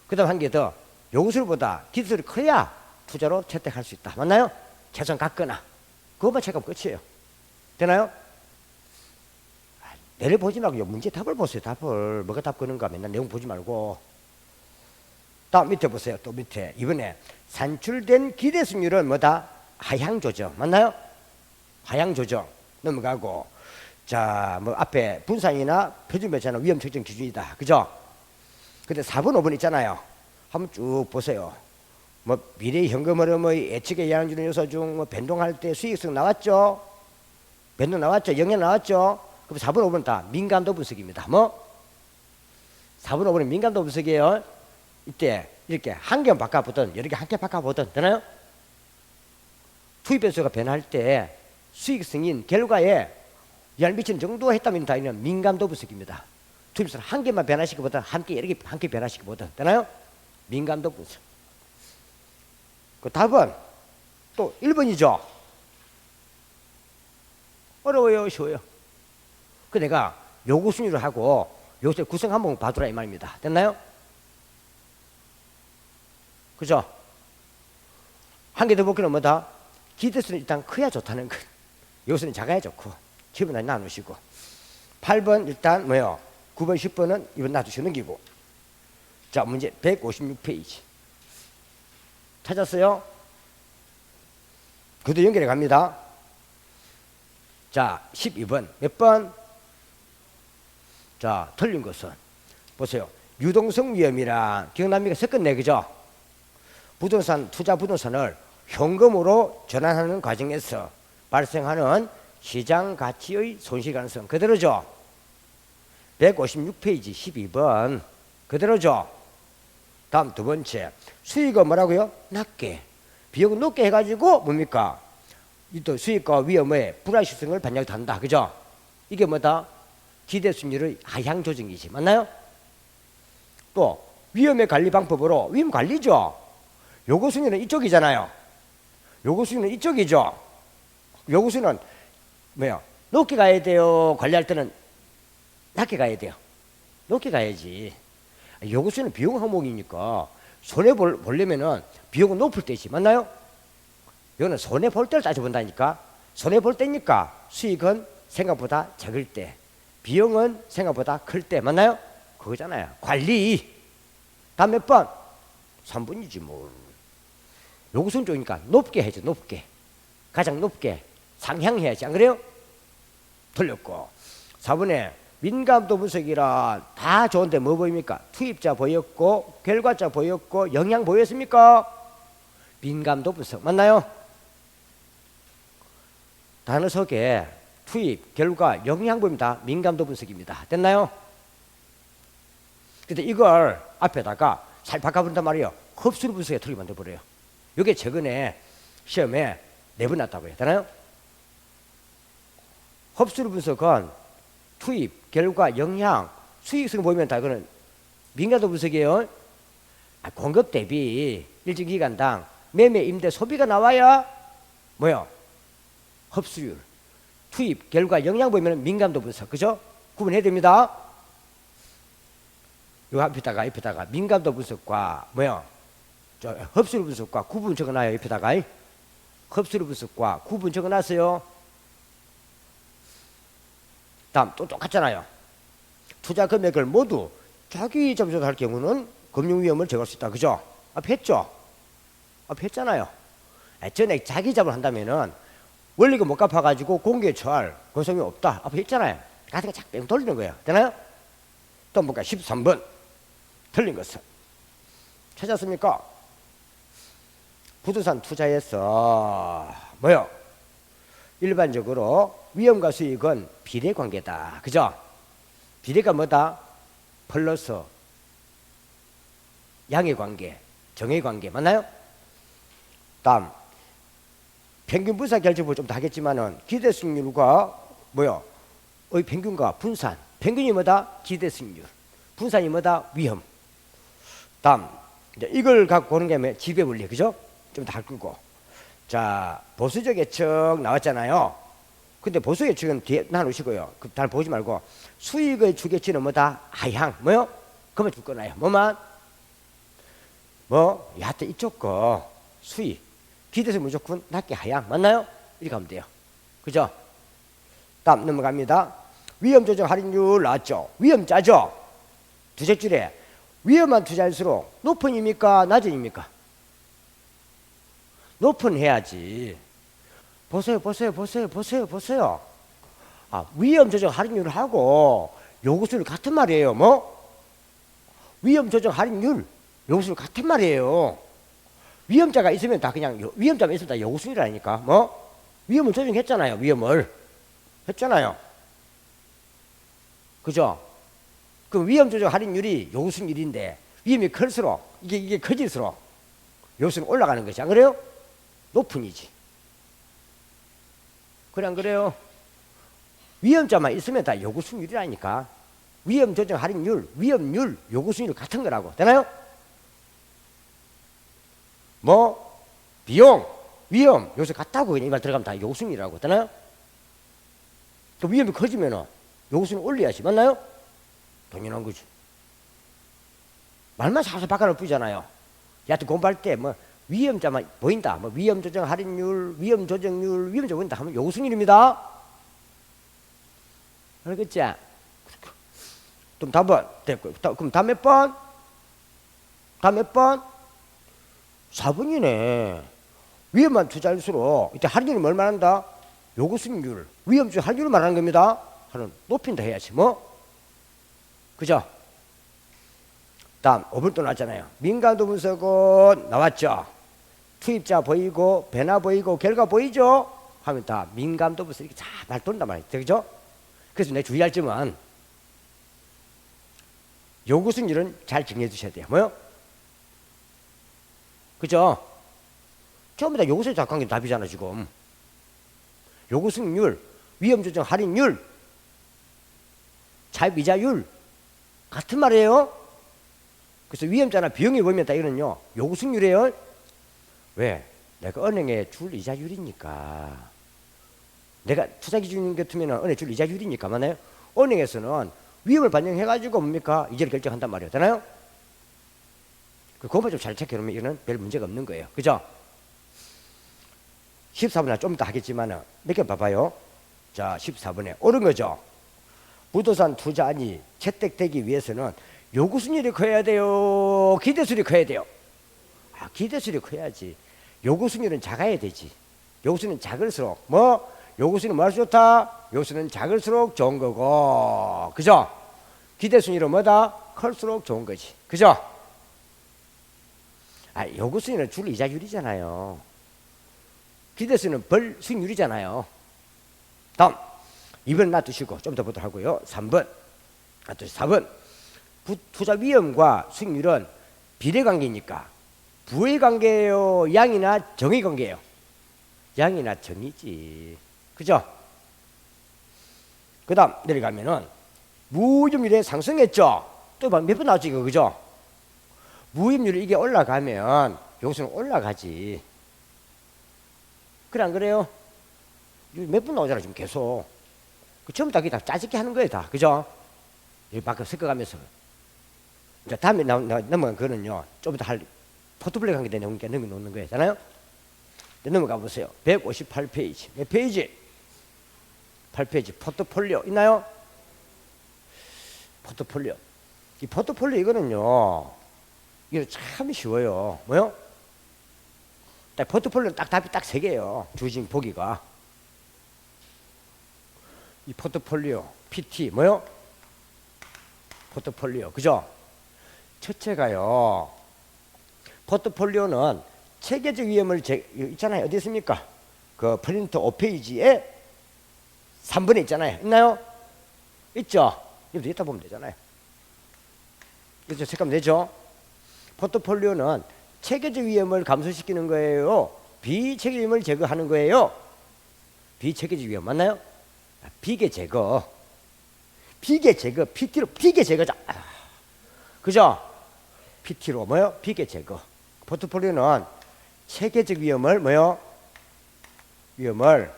Speaker 1: 그 다음 한 개 더 요구수율보다 기대수율이 커야 투자로 채택할 수 있다. 맞나요? 최소한 같거나 그것만 체크하면 끝이에요. 되나요? 내를 보지 말고 문제 답을 보세요. 답을 뭐가 답 그는가 맨날 내용 보지 말고. 다음 밑에 보세요. 또 밑에 이번에 산출된 기대 수익률은 뭐다? 하향 조정 맞나요? 하향 조정 넘어가고 자 뭐 앞에 분산이나 표준 배차는 위험 측정 기준이다. 그죠? 근데 4번 5번 있잖아요. 한번 쭉 보세요. 뭐 미래 현금 흐름의 예측에 영향 주는 요소 중 뭐 변동할 때 수익성 나왔죠? 변동 나왔죠? 영향 나왔죠? 그럼 4번 5번 다 민감도 분석입니다. 뭐 4번 5번은 민감도 분석이에요. 이때 이렇게 한 개 바꿔보든 여러 개 한 개 바꿔보든 되나요? 투입 변수가 변할 때 수익성인 결과에 영향을 미치는 정도 했다면 다이는 민감도 분석입니다. 투입 변수를 한 개만 변화시키보든 한 개 여러 개 한 개 변화시키보든 되나요? 민감도 분석. 그 답은 또 1번이죠. 어려워요, 쉬워요. 그 내가 요구 순위를 하고 요새 구성 한번 봐두라 이 말입니다. 됐나요? 그죠? 한 개 더 볼게는 뭐다? 기대수는 일단 커야 좋다는 것. 요새는 작아야 좋고 기분 나누시고 8번 일단 뭐요? 9번 10번은 이번 놔두시고 넘기고. 자 문제 156페이지 찾았어요? 그도 연결해 갑니다. 자 12번 몇 번? 자 틀린 것은 보세요. 유동성 위험이랑 기억납니까? 섞었네 그죠? 부동산 투자 부동산을 현금으로 전환하는 과정에서 발생하는 시장 가치의 손실 가능성 그대로죠. 156페이지 12번 그대로죠. 다음 두 번째 수익은 뭐라고요? 낮게 비용은 높게 해가지고 뭡니까? 또 수익과 위험의 불확실성을 반영한다. 그죠? 이게 뭐다? 기대 수익률의 하향 조정이지. 맞나요? 또 위험의 관리 방법으로 위험 관리죠. 요구 수익률은 이쪽이잖아요. 요구 수익률은 이쪽이죠. 요구 수익률은 뭐야? 높게 가야 돼요. 관리할 때는 낮게 가야 돼요. 높게 가야지. 요구 수익률은 비용 항목이니까 손해 보려면은 비용은 높을 때지. 맞나요? 이거는 손해 볼 때를 따져본다니까. 손해 볼 때니까 수익은 생각보다 작을 때, 비용은 생각보다 클 때. 맞나요? 그거잖아요. 관리. 다음 몇 번? 3번이지 뭐. 요구선 쪽이니까 높게 해야죠. 높게. 가장 높게 상향해야지. 안 그래요? 틀렸고 4번에 민감도 분석이라 다 좋은데 뭐 보입니까? 투입자 보였고 결과자 보였고 영향 보였습니까? 민감도 분석 맞나요? 단어 속에 투입, 결과, 영향 보입니다. 민감도 분석입니다. 됐나요? 근데 이걸 앞에다가 잘 바꿔본단 말이에요. 흡수를 분석에 틀리게 만들어버려요. 이게 최근에 시험에 내보냈다고 해요. 되나요? 흡수를 분석은 투입, 결과, 영향, 수익성 보이면 다 그거는 민감도 분석이에요. 공급 대비 일정기간당 매매, 임대, 소비가 나와야 뭐요? 흡수율, 투입, 결과, 영향 보이면 민감도 분석. 그죠? 구분해야 됩니다. 요 옆에다가 민감도 분석과 뭐요? 흡수율 분석과 구분 적어놔요. 옆에다가 흡수율 분석과 구분 적어놨어요. 다음 또 똑같잖아요. 투자 금액을 모두 자기 점수로 할 경우는 금융위험을 제거할 수 있다. 그죠? 앞에 했죠? 앞에 했잖아요. 전액 자기 자본 한다면은 원리금 못 갚아가지고 공개 처할 건성이 없다. 앞에 했잖아요. 가슴에 착 뺑 돌리는 거예요. 되나요? 또 볼까요? 13번 틀린 것은 찾았습니까? 부동산 투자에서 뭐요? 일반적으로 위험과 수익은 비례관계다. 그죠? 비례가 뭐다? 플러스 양의 관계, 정의 관계. 맞나요? 다음 평균 분산 결정부 좀 더 하겠지만은 기대 수익률과 뭐요? 의 평균과 분산. 평균이 뭐다? 기대 수익률. 분산이 뭐다? 위험. 다음 이제 이걸 갖고 보는 게 뭐예요? 지배 원리. 그죠? 좀 더 할 거고. 자, 보수적 예측 나왔잖아요. 근데 보수 예측은 뒤에 나누시고요. 잘 보지 말고 수익의 주계치는 뭐다? 하향. 뭐요? 그러면 줄 거나요? 뭐만? 뭐? 하여튼 이쪽 거 수익. 기대서 무조건 낮게 하향. 맞나요? 이렇게 하면 돼요. 그죠? 다음 넘어갑니다. 위험 조정 할인율 나왔죠. 위험자죠. 두째 줄에 위험한 투자일수록 높은 입니까? 낮은 입니까? 높은 해야지. 보세요. 아, 위험 조정 할인율하고 요구수율 같은 말이에요. 뭐? 위험 조정 할인율, 요구수율 같은 말이에요. 위험자가 있으면 다 그냥 위험자만 있으면 다 요구수율이라니까. 뭐? 위험을 조정했잖아요. 위험을 했잖아요. 그죠? 그 위험 조정 할인율이 요구수율인데 위험이 클수록 이게 커질수록 요구수율은 올라가는 것이 안 그래요? 높은 이지. 그래 안 그래요? 위험자만 있으면 다 요구수율이라니까. 위험 조정 할인율, 위험률, 요구수율 같은 거라고. 되나요? 뭐 비용, 위험 요새 같다고 그냥 이 말 들어가면 다 요구수율이라고. 되나요? 또 위험이 커지면은 요구수율 올려야지. 맞나요? 당연한 거지. 말만 살살 바꿔놓을 뿐이잖아요. 여하튼 공부할 때 뭐 위험자만 보인다. 뭐 위험 조정 할인율, 위험 조정률, 위험자 보인다 하면 요구수율입니다. 알겠지? 그럼 답은 됐고. 그럼 답 몇 번? 답 몇 번? 4번이네. 위험한 투자일수록 이때 할인율을 뭘 말한다? 요구수익률, 위험주 할인율을 말하는 겁니다. 하는 높인다 해야지 뭐. 그죠? 다음 5번 또 나왔잖아요. 민감도 분석은 나왔죠. 투입자 보이고 변화 보이고 결과 보이죠? 하면 다 민감도 분석 이렇게 잘 말돈단 말이죠. 그죠? 그래서 내 주의할 점은 요구수익률은 잘 정해 주셔야 돼요. 뭐요? 그죠? 전부 다 요구수익 관계 답이잖아 지금. 요구수익률, 위험조정 할인율, 차입이자율 같은 말이에요. 그래서 위험자나 비용이 보면 다 이거는요 요구수익률이에요. 왜? 내가 은행에 줄 이자율이니까. 내가 투자기준인 같으면 은행 줄 이자율이니까. 맞나요? 은행에서는 위험을 반영해가지고 뭡니까? 이자를 결정한단 말이에요. 되나요? 그것만 좀 잘 체크해놓으면 이거는 별 문제가 없는 거예요. 그죠? 14번에 좀 이따 하겠지만 몇 개 봐봐요. 자, 14번에 옳은 거죠. 부동산 투자안이 채택되기 위해서는 요구수익률이 커야 돼요? 기대수익률이 커야 돼요? 아, 기대수익률이 커야지. 요구수익률은 작아야 되지. 요구수익률은 작을수록 뭐? 요구수익률은 뭐 좋다? 요구수익률은 작을수록 좋은 거고. 그죠? 기대수익률은 뭐다? 클수록 좋은 거지. 그죠? 아, 요구수익률은 줄 이자율이잖아요. 기대수익률은 벌 수익률이잖아요. 다음 2번 놔두시고 좀 더 보도록 하고요. 3번 놔두시고 4번 투자 위험과 수익률은 비례관계니까 부의 관계예요? 양이나 정의 관계예요? 양이나 정의지. 그죠? 그 다음 내려가면은 무이점률이 상승했죠? 또 몇 번 나왔지 이거. 그죠? 무이점률이 이게 올라가면 요소는 올라가지. 그래 안 그래요? 몇 번 나오잖아 지금 계속. 그 처음부터 다 짜집게 하는 거예요 다. 그죠? 이 밖에 섞어가면서. 이제 다음에 넘어간 거는요 좀 이따 할 포트폴리오 관계된 내용이니까 넘겨놓는 거잖아요. 넘어가 보세요. 158페이지. 몇 페이지? 8페이지. 포트폴리오 있나요? 포트폴리오. 이 포트폴리오 이거는요 이거 참 쉬워요. 뭐요? 딱 포트폴리오는 딱 답이 딱 3개예요. 주식 보기가. 이 포트폴리오, PT 뭐요? 포트폴리오. 그죠? 첫째가요. 포트폴리오는 체계적 위험을 있잖아요. 어디 있습니까? 그 프린트 5페이지에 3번에 있잖아요. 있나요? 있죠? 여기도 있다 보면 되잖아요. 그래서 색감 되죠? 포트폴리오는 체계적 위험을 감소시키는 거예요? 비체계 위험을 제거하는 거예요? 비체계적 위험 맞나요? 비계 제거. 비계 제거. PT로 비계 제거자. 그죠? PT로 뭐요? 비계 제거. 포트폴리오는 체계적 위험을 뭐요? 위험을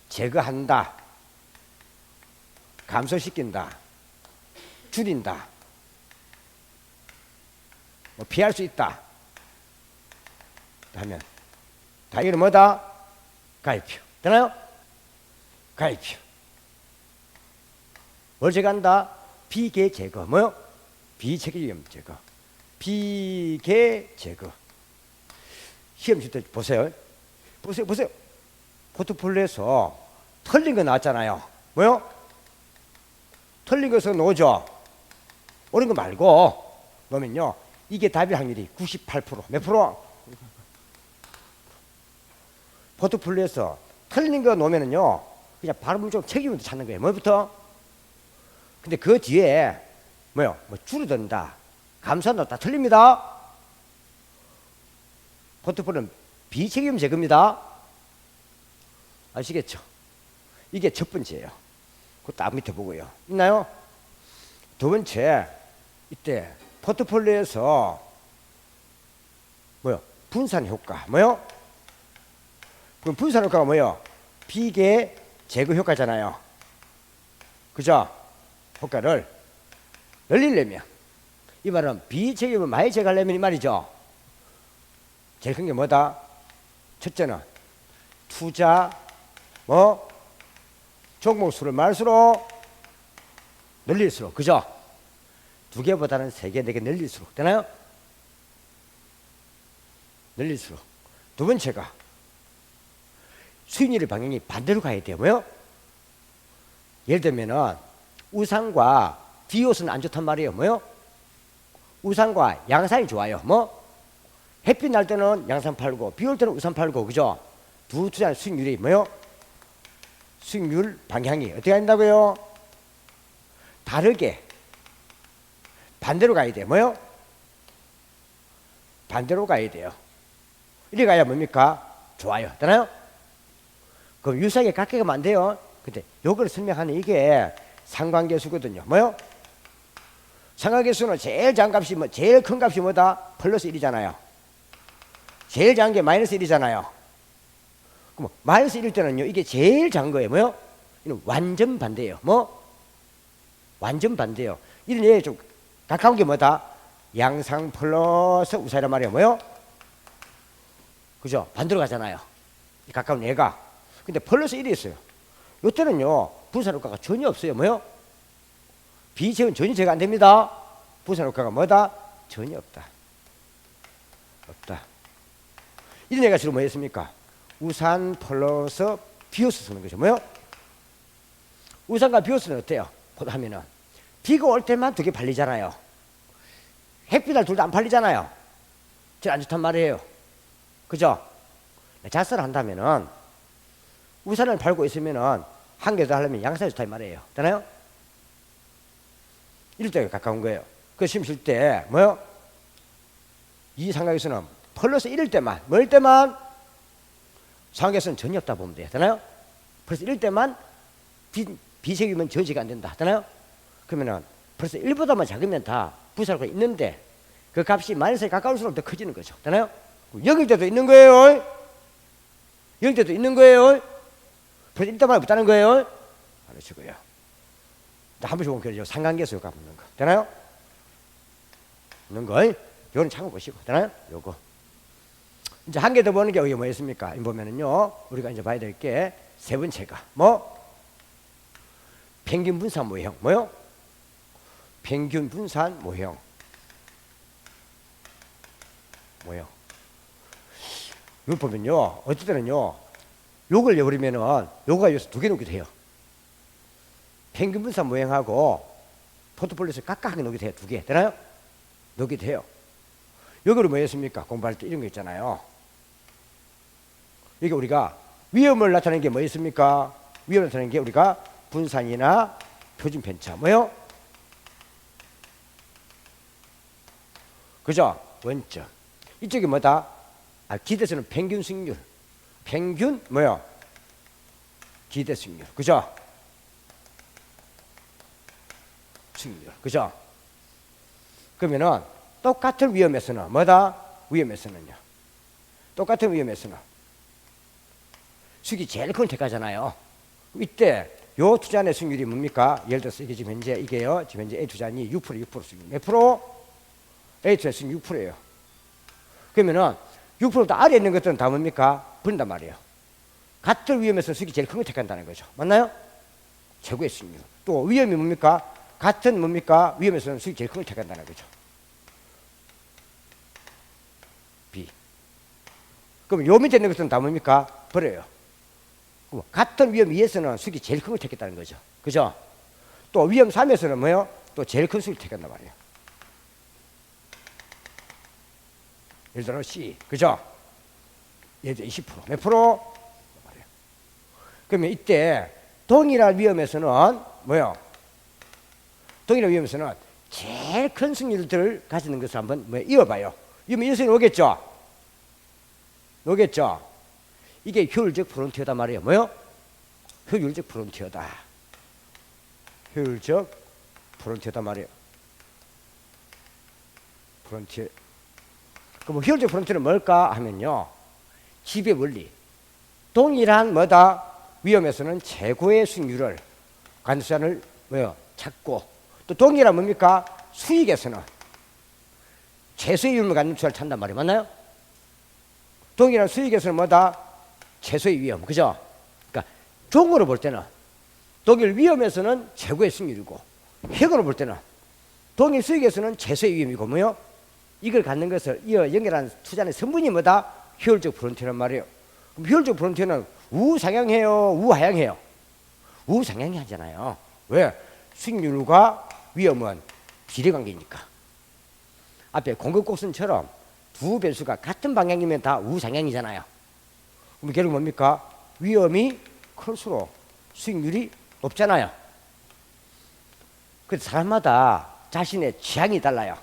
Speaker 1: 제거한다. 감소시킨다. 줄인다. 뭐 피할 수 있다. 하면 다 이거는 뭐다? 가입표. 되나요? 가입표. 뭘 제거한다? 비계 제거. 뭐요? 비체계 위험 제거. 비계 제거. 시험 칠 때 보세요. 보세요. 포트폴리오에서 틀린 거 나왔잖아요. 뭐요? 틀린 것은 노죠. 옳은 거 말고 놓으면요. 이게 답일 확률이 98%. 몇 프로? 포트폴리오에서 틀린 거 놓으면은요. 그냥 바로 문제로 책임부터 찾는 거예요. 뭐부터? 근데 그 뒤에 뭐요? 뭐 줄어든다. 감소한다. 다 틀립니다. 포트폴리오는 비책임 제거입니다. 아시겠죠? 이게 첫 번째예요. 그것도 앞 밑에 보고요. 있나요? 두 번째, 이때 포트폴리오에서 뭐요? 분산 효과. 뭐요? 그럼 분산 효과가 뭐요? 비계 제거 효과잖아요. 그죠? 효과를 늘리려면 이 말은 비책임을 많이 제거하려면 이 말이죠. 제일 큰 게 뭐다? 첫째는 투자 종목 수를 많을수록 늘릴수록, 그죠? 두 개보다는 세 개, 네 개 늘릴수록 되나요? 늘릴수록. 두 번째가 수익률의 방향이 반대로 가야 돼요. 뭐요? 예를 들면은 우산과 비옷은 안 좋단 말이에요. 뭐요? 우산과 양산이 좋아요. 뭐? 햇빛 날 때는 양산 팔고 비 올 때는 우산 팔고, 그죠? 두 투자의 수익률이 뭐요? 수익률 방향이 어떻게 한다고요? 다르게 반대로 가야 돼요. 뭐요? 반대로 가야 돼요. 이래 가야 뭡니까? 좋아요. 되나요? 그럼 유사하게 같게 가면 안 돼요. 근데 요걸 설명하는 이게 상관계수거든요. 뭐요? 상관계수는 제일 작은 값이 제일 큰 값이 뭐다? 플러스 1이잖아요. 제일 작은 게 마이너스 1이잖아요. 그럼 마이너스 1일 때는요, 이게 제일 작은 거예요. 뭐요? 이는 완전 반대예요. 뭐? 완전 반대예요. 이런 얘기 좀 가까운 게 뭐다? 양상 플러스 우사란 말이에요. 뭐요? 그죠? 반대로 가잖아요. 가까운 얘가. 근데 플러스 1이 있어요. 이때는요, 분산 효과가 전혀 없어요. 뭐요? 비체은 전혀 제가 안 됩니다. 분산 효과가 뭐다? 전혀 없다. 없다. 이런 얘기가 주로 뭐였습니까? 우산 플러스 비오스 쓰는 거죠. 뭐요? 우산과 비오스는 어때요? 하면은 비가 올 때만 두 개 팔리잖아요. 햇빛 날 둘 다 안 팔리잖아요. 제일 안 좋단 말이에요. 그죠? 자설을 한다면은 우산을 팔고 있으면은 한 개 더 하려면 양산이 좋다 이 말이에요. 되나요? 이럴 때가 가까운 거예요. 그 시험 칠 때 뭐요? 이 상황에서는 플러스 1일 때만, 뭐일 때만? 상황에서는 전혀 없다 보면 돼요. 되나요? 플러스 1일 때만 비색이면 저지가 안 된다. 되나요? 그러면은 플러스 1보다만 작으면 다 부사가 있는데 그 값이 마이너스에 가까울수록 더 커지는 거죠. 되나요? 0일 때도 있는 거예요. 0일 때도 있는 거예요. 플러스 1때만 없다는 거예요. 알으시고요. 한 번씩 보면 그러죠. 상관계수 효과 붙는 거. 되나요? 있는 거. 요거는 참고 보시고. 되나요? 요거. 이제 한 개 더 보는 게 여기 뭐였습니까? 이 보면은요, 우리가 이제 봐야 될 게 세 번째가 뭐? 평균 분산 모형. 뭐요? 평균 분산 모형. 모형. 이거 보면요, 어떨 때는요, 요걸 내버리면은 요거가 여기서 두 개 놓기도 해요. 평균 분산 모형하고 포트폴리오에서 각각하게 놓기도 해요. 두 개. 되나요? 놓기도 해요. 여기로 뭐였습니까? 공부할 때 이런 거 있잖아요. 이게 우리가 위험을 나타내는 게 뭐였습니까? 위험을 나타내는 게 우리가 분산이나 표준 편차. 뭐요? 그죠? 원점. 이쪽이 뭐다? 기대수는 평균 수익률. 평균 뭐요? 기대 수익률. 그죠? 수익률. 그죠? 그러면은 똑같은 위험에서는 뭐다? 위험에서는요. 똑같은 위험에서는 수익이 제일 큰 택하잖아요. 이때 요 투자의 수익률이 뭡니까? 예를 들어서 이게 지금 현재 이게요. 지금 현재 A 투자니 6% 수익률. 몇 프로? A 투자 수익 6%예요. 그러면은 6%보다 아래에 있는 것들은 다 뭡니까? 버린단 말이에요. 같은 위험에서 수익이 제일 큰 걸 택한다는 거죠. 맞나요? 최고의 수익률. 또 위험이 뭡니까? 같은 뭡니까? 위험에서는 수익이 제일 큰 걸 택한다는 거죠. B. 그럼 요 밑에 있는 것은 다 뭡니까? 버려요. 그럼 같은 위험 위에서는 수익이 제일 큰 걸 택했다는 거죠. 그죠? 또 위험 3에서는 뭐예요? 또 제일 큰 수익을 택한단 말이에요. 예를 들어 C. 그죠? 예를 들어 20%. 몇 프로? 말이에요. 그러면 이때 동일한 위험에서는 뭐예요? 동일한 위험에서는 제일 큰 승률들을 가지는 것을 한번 이어봐요. 이러면 이어서는 오겠죠? 오겠죠? 이게 효율적 프론티어다 말이에요. 뭐요? 효율적 프론티어다. 효율적 프론티어다 말이에요. 프론티어. 그럼 효율적 프론티어는 뭘까 하면요. 지배 원리. 동일한 뭐다? 위험에서는 최고의 수익률을 간수산을 뭐요? 찾고 또 동일한 뭡니까? 수익에서는 최소의 위험을 갖는 투자를 찾는단 말이에요. 맞나요? 동일한 수익에서는 뭐다? 최소의 위험. 그죠? 그러니까 종으로 볼 때는 동일 위험에서는 최고의 수익률이고 획으로 볼 때는 동일 수익에서는 최소의 위험이고 뭐요? 이걸 갖는 것을 이어 연결한 투자의 성분이 뭐다? 효율적 프론티어란 말이에요. 그럼 효율적 프론티어는 우상향해요? 우하향해요? 우상향이 하잖아요. 왜? 수익률과 위험은 비례관계니까. 앞에 공급곡선처럼 두 변수가 같은 방향이면 다 우상향이잖아요. 그럼 결국 뭡니까? 위험이 클수록 수익률이 높잖아요. 그래서 사람마다 자신의 취향이 달라요.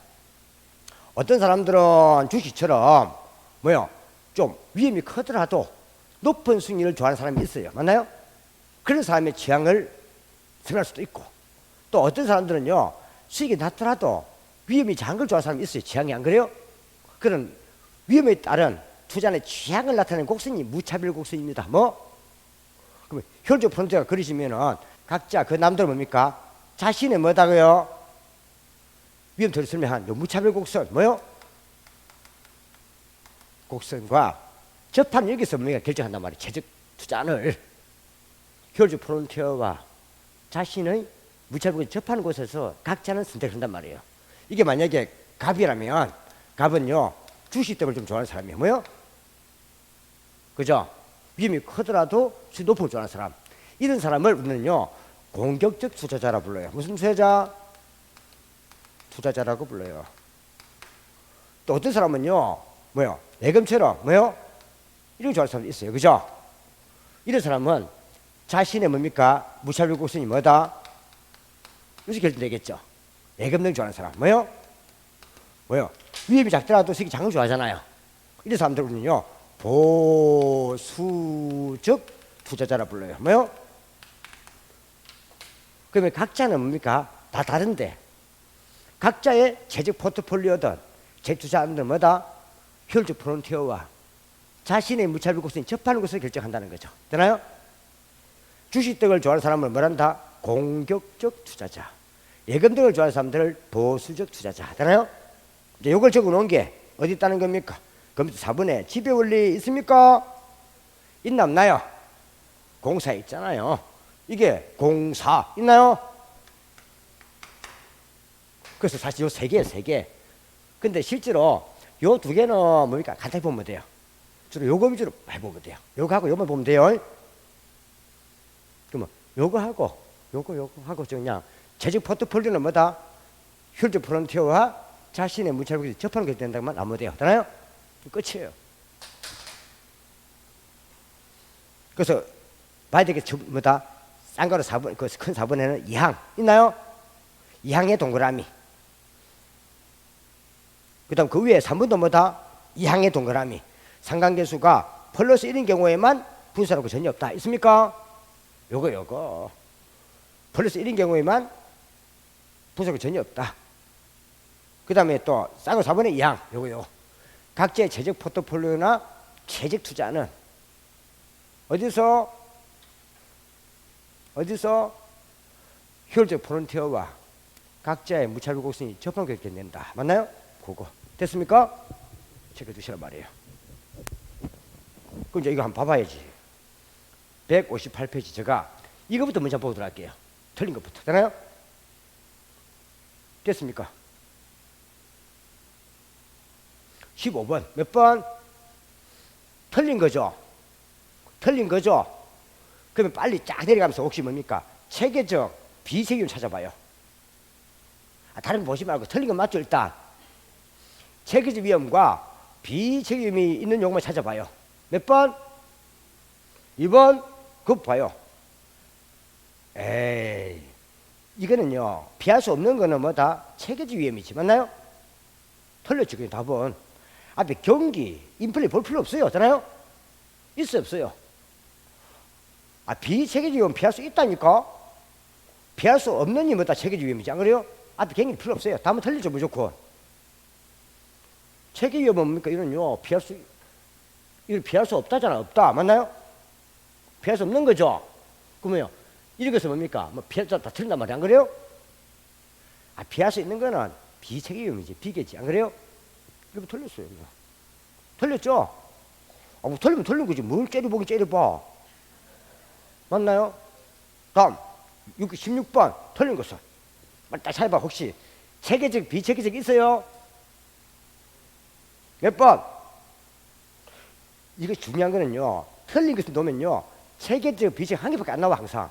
Speaker 1: 어떤 사람들은 주식처럼 뭐요? 좀 위험이 크더라도 높은 수익률을 좋아하는 사람이 있어요. 맞나요? 그런 사람의 취향을 선호할 수도 있고 또 어떤 사람들은요 수익이 낮더라도 위험이 작은 걸 좋아하는 사람이 있어요. 취향이 안 그래요? 그런 위험에 따른 투자의 취향을 나타내는 곡선이 무차별 곡선입니다. 뭐? 그럼 효율적 프론트가 그리시면은 각자 그 남들은 뭡니까? 자신의 뭐다고요? 위험도를 설명한 요 무차별 곡선 뭐요? 곡선과 접한 여기서 뭡니까? 결정한단 말이에요. 최적 투자안을 효율적 프론티어와 자신의 무차별을 접하는 곳에서 각자는 선택을 한단 말이에요. 이게 만약에 갑이라면 갑은요 주식 때문에 좀 좋아하는 사람이에요. 뭐요? 그죠? 위험이 크더라도 수익 높은 걸 좋아하는 사람. 이런 사람을 우리는요 공격적 투자자라 불러요. 무슨 투자자? 투자자라고 불러요. 또 어떤 사람은요 뭐요? 예금처럼 뭐요? 이런 걸 좋아하는 사람도 있어요. 그죠? 이런 사람은 자신의 뭡니까? 무차별 곡선이 뭐다? 여기서 결정되겠죠. 예금을 좋아하는 사람 뭐요? 뭐요? 위험이 작더라도 수익이 작은 걸 좋아하잖아요. 이런 사람들은요 보수적 투자자라 불러요. 뭐요? 그러면 각자는 뭡니까? 다 다른데 각자의 재적 포트폴리오든 재투자하는 뭐다? 효율적 프론티어와 자신의 무차별 곡선이 접하는 것을 결정한다는 거죠. 되나요? 주식 등을 좋아하는 사람을 뭐란다? 공격적 투자자. 예금 등을 좋아하는 사람들을 보수적 투자자. 되나요? 이제 이걸 적어 놓은 게 어디 있다는 겁니까? 컴퓨터 4번에 지배 원리 있습니까? 있나 없나요? 공사 있잖아요. 이게 공사 있나요? 그래서 사실 요 세 개, 세 개. 근데 실제로 요 두 개는 뭡니까? 간단히 보면 돼요. 주로 요거 위주로 많이 보면 돼요. 요거 하고 요만 보면 돼요. 그러면 요거 하고 요거 하고 그냥 재직 포트폴리오는 뭐다? 효율적 프론티어와 자신의 무차별을 접하는 게 된다면 아무 돼요. 되나요? 끝이에요. 그래서 봐야 되겠죠. 뭐다? 쌍가루 4번, 그 큰 4번에는 2항 있나요? 2항의 동그라미. 그 다음 그 위에 3번도 뭐다? 2항의 동그라미. 상관계수가 플러스 1인 경우에만 분수라고 전혀 없다. 있습니까? 요거. 플러스 1인 경우에만 분수라고 전혀 없다. 그 다음에 또 쌍가루 4번의 2항. 요거. 각자의 재적 포트폴리오나 재적 투자는 어디서 효율적 프론티어와 각자의 무차별 곡선이 접하는 게 된다. 맞나요? 그거 됐습니까? 체크해주시란 말이에요. 그럼 이제 이거 한번 봐봐야지. 158페이지 제가 이거부터 먼저 보도록 할게요. 틀린 것부터. 되나요? 됐습니까? 15번. 몇 번? 틀린 거죠. 틀린 거죠. 그러면 빨리 쫙 내려가면서 혹시 뭡니까? 체계적 비체계를 찾아봐요. 다른 거 보지 말고 틀린 거 맞죠? 일단 체계적 위험과 비체계점이 있는 용어만 찾아봐요. 몇 번? 2번? 그거 봐요. 에이, 이거는요 피할 수 없는 거는 뭐다? 체계적 위험이지. 맞나요? 틀렸죠. 그냥 답은 앞에 경기, 인플레 볼 필요 없어요. 되나요? 있어요? 없어요? 비체계적 위험 피할 수 있다니까? 피할 수 없는 이 뭐다? 체계적 위험이지. 안 그래요? 앞에 경기 필요 없어요. 답은 틀리죠. 무조건. 체계 위험은 뭡니까? 이거는요 이걸 피할 수 없다잖아. 없다. 맞나요? 피할 수 없는 거죠. 그러면요 이렇게 해서 뭡니까? 뭐 피할 수 없다 틀린단 말이야. 안 그래요? 피할 수 있는 거는 비체계 위험이지. 비계지. 안 그래요? 이거 틀렸어요. 그냥. 틀렸죠? 뭐 틀리면 틀린 거지. 뭘 째려보긴 째려봐. 맞나요? 다음 16번 틀린 것은 딱 찾아봐. 혹시 체계적 비체계적 있어요? 몇 번? 이거 중요한 거는요 틀린 것을 놓으면요 체계적 비체계 한 개밖에 안 나와. 항상.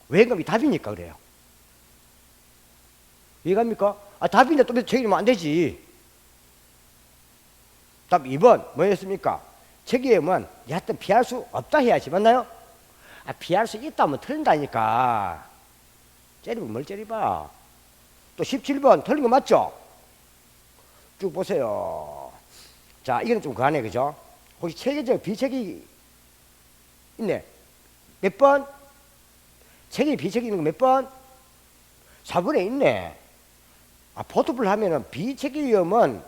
Speaker 1: 왜? 그럼 답이니까 그래요. 이해갑니까? 답인데 또 체계이면 안 되지. 답 2번 뭐였습니까? 체계임은 여하튼 피할 수 없다 해야지. 맞나요? 피할 수 있다면 틀린다니까. 째리면 뭘 째려봐. 또 17번 틀린 거 맞죠? 쭉 보세요. 자, 이거는 좀 그하네. 그죠? 혹시 체계적 비체계 있네. 몇 번? 체계 비체계 있는 거 몇 번? 4번에 있네. 포트풀 하면은 비체계 위험은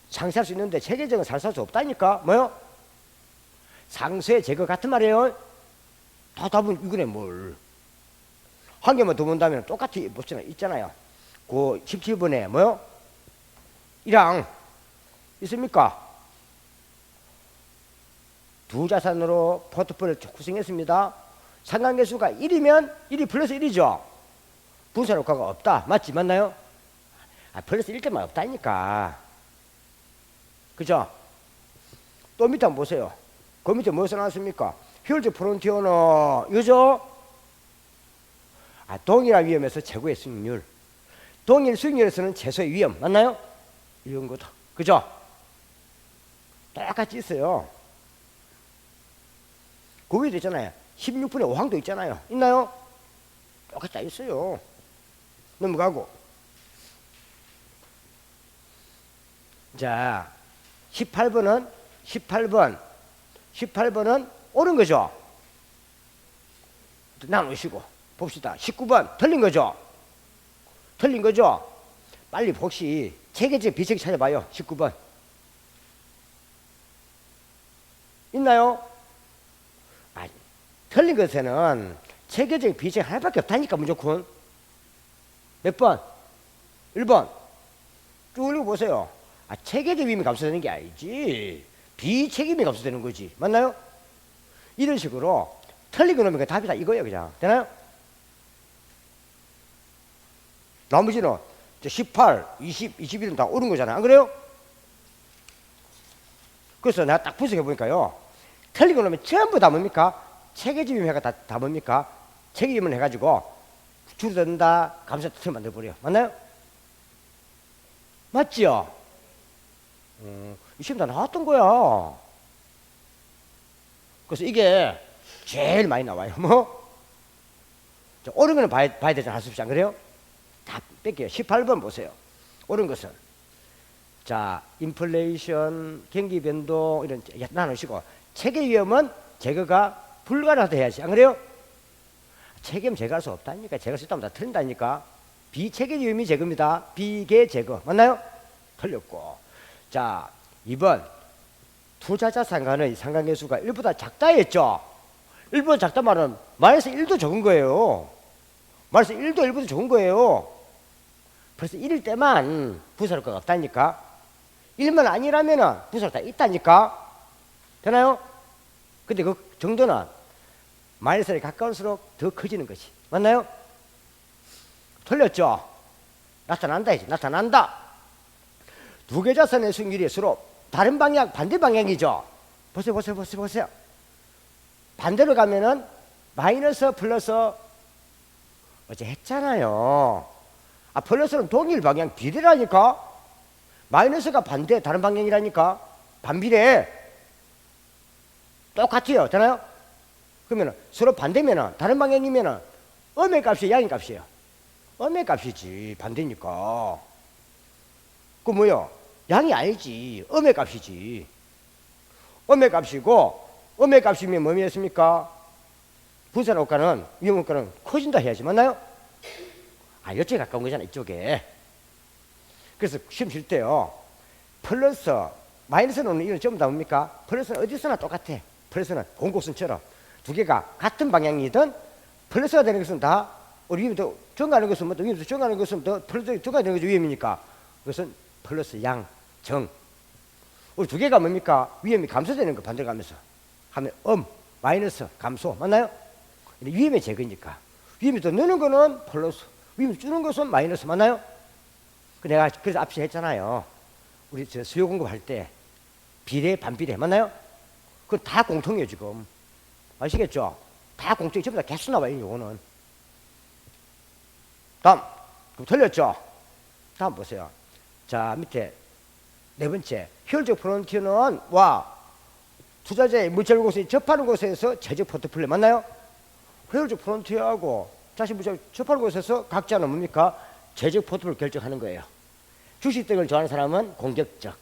Speaker 1: 상쇄할 수 있는데 체계적은 상쇄할 수 없다니까. 뭐요? 상쇄 제거 같은 말이에요. 다 답은 이거네. 뭘 한 개만 더 본다면 똑같이 있잖아요. 그 17번에 뭐요? 1항 있습니까? 두 자산으로 포트폴리오를 구성했습니다. 상관계수가 1이면 1이 플러스 1이죠. 분산 효과가 없다. 맞지? 맞나요? 플러스 1점만 없다니까. 그죠? 또 밑에 한번 보세요. 그 밑에 뭐 써놨습니까? 효율적 프론티어는 이거죠? 동일한 위험에서 최고의 수익률. 동일 수익률에서는 최소의 위험. 맞나요? 이런 거다. 그죠? 똑같이 있어요. 그 위에도 있잖아요. 16분의 5항도 있잖아요. 있나요? 똑같이 다 있어요. 넘어가고. 자, 18번은 옳은 거죠? 나누시고 봅시다. 19번 틀린 거죠? 틀린 거죠? 빨리 혹시 체계적 비체계 찾아봐요. 19번 있나요? 틀린 것에는 체계적 비체계 하나밖에 없다니까. 무조건. 몇 번? 1번 쭉 읽어보세요. 체계적 위험이 감소되는 게 아니지 비체계임이 감소되는 거지. 맞나요? 이런 식으로 틀린 거 놓으면 답이 다 이거예요. 그냥. 되나요? 나머지는 18, 20, 21은 다 옳은 거잖아요. 안 그래요? 그래서 내가 딱 분석해 보니까요. 틀린 거 놓으면 전부 다 뭡니까? 체계적 위험이 다 뭡니까? 체계임을 해가지고 줄어든다, 감소된다, 틀을 만들어버려요. 맞나요? 맞지요? 이 시험 다 나왔던 거야. 그래서 이게 제일 많이 나와요. 뭐? 옳은 거는 봐야 되잖아. 할수 없이. 안 그래요? 다 뺄게요. 18번 보세요. 옳은 것은. 자, 인플레이션, 경기 변동, 이런, 나누시고, 체계 위험은 제거가 불가능하다 해야지. 안 그래요? 체계는 제거할 수 없다니까. 제거할 수 있다면 다 틀린다니까. 비체계 위험이 제거입니다. 비계 제거. 맞나요? 틀렸고. 자, 2번. 투자자 상관의 상관계수가 1보다 작다 했죠? 1보다 작다 말은 마이너스 1도 적은 거예요. 마이너스 1도 1보다 적은 거예요. 그래서 1일 때만 부설 효과가 없다니까. 1만 아니라면 부설 효과가 있다니까. 되나요? 근데 그 정도는 마이너스에 가까울수록 더 커지는 거지. 맞나요? 틀렸죠? 나타난다 이제 나타난다. 두 개 자산의 수익률이 서로 다른 방향 반대 방향이죠. 보세요. 반대로 가면은 마이너스 플러스 어제 했잖아요. 플러스는 동일 방향 비례라니까. 마이너스가 반대 다른 방향이라니까. 반비례 똑같아요. 되나요? 그러면 서로 반대면은 다른 방향이면은 음의 값이 양의 값이에요. 음의 값이지 반대니까. 그 뭐요? 양이 아니지 음의 값이지. 음의 값이고 음의 값이면 뭐였습니까? 분산 효과는 위험 효과는 커진다 해야지 맞나요? 이쪽에 가까운 거잖아 이쪽에. 그래서 시험 칠 때요 플러스 마이너스는 이건 전부 다 뭡니까? 플러스는 어디서나 똑같아. 플러스는 공곡선처럼 두 개가 같은 방향이든 플러스가 되는 것은 다 우리 위험이 더 증가하는 것은 뭐 위험이 더 증가하는 것은 더 플러스 증가되는 것이 위험이니까 그것은 플러스 양, 정. 우리 두 개가 뭡니까? 위험이 감소되는 거 반대로 가면서 하면 마이너스, 감소 맞나요? 위험의 제거니까 위험이 더 느는 거는 플러스, 위험이 줄는 것은 마이너스 맞나요? 내가 그래서 앞서 했잖아요. 우리 저 수요 공급할 때 비례, 반비례 맞나요? 그건 다 공통이에요 지금. 아시겠죠? 다 공통이 전부 다 개수 나와요 요거는. 다음 그럼 틀렸죠? 다음 보세요. 자 밑에 네 번째 효율적 프론티어는 투자자의 무채 곳에 접하는 곳에서 재적 포트폴리오 맞나요? 효율적 프론티어하고 자신 무채 접하는 곳에서 각자는 뭡니까? 재적 포트폴리오 결정하는 거예요. 주식 등을 좋아하는 사람은 공격적,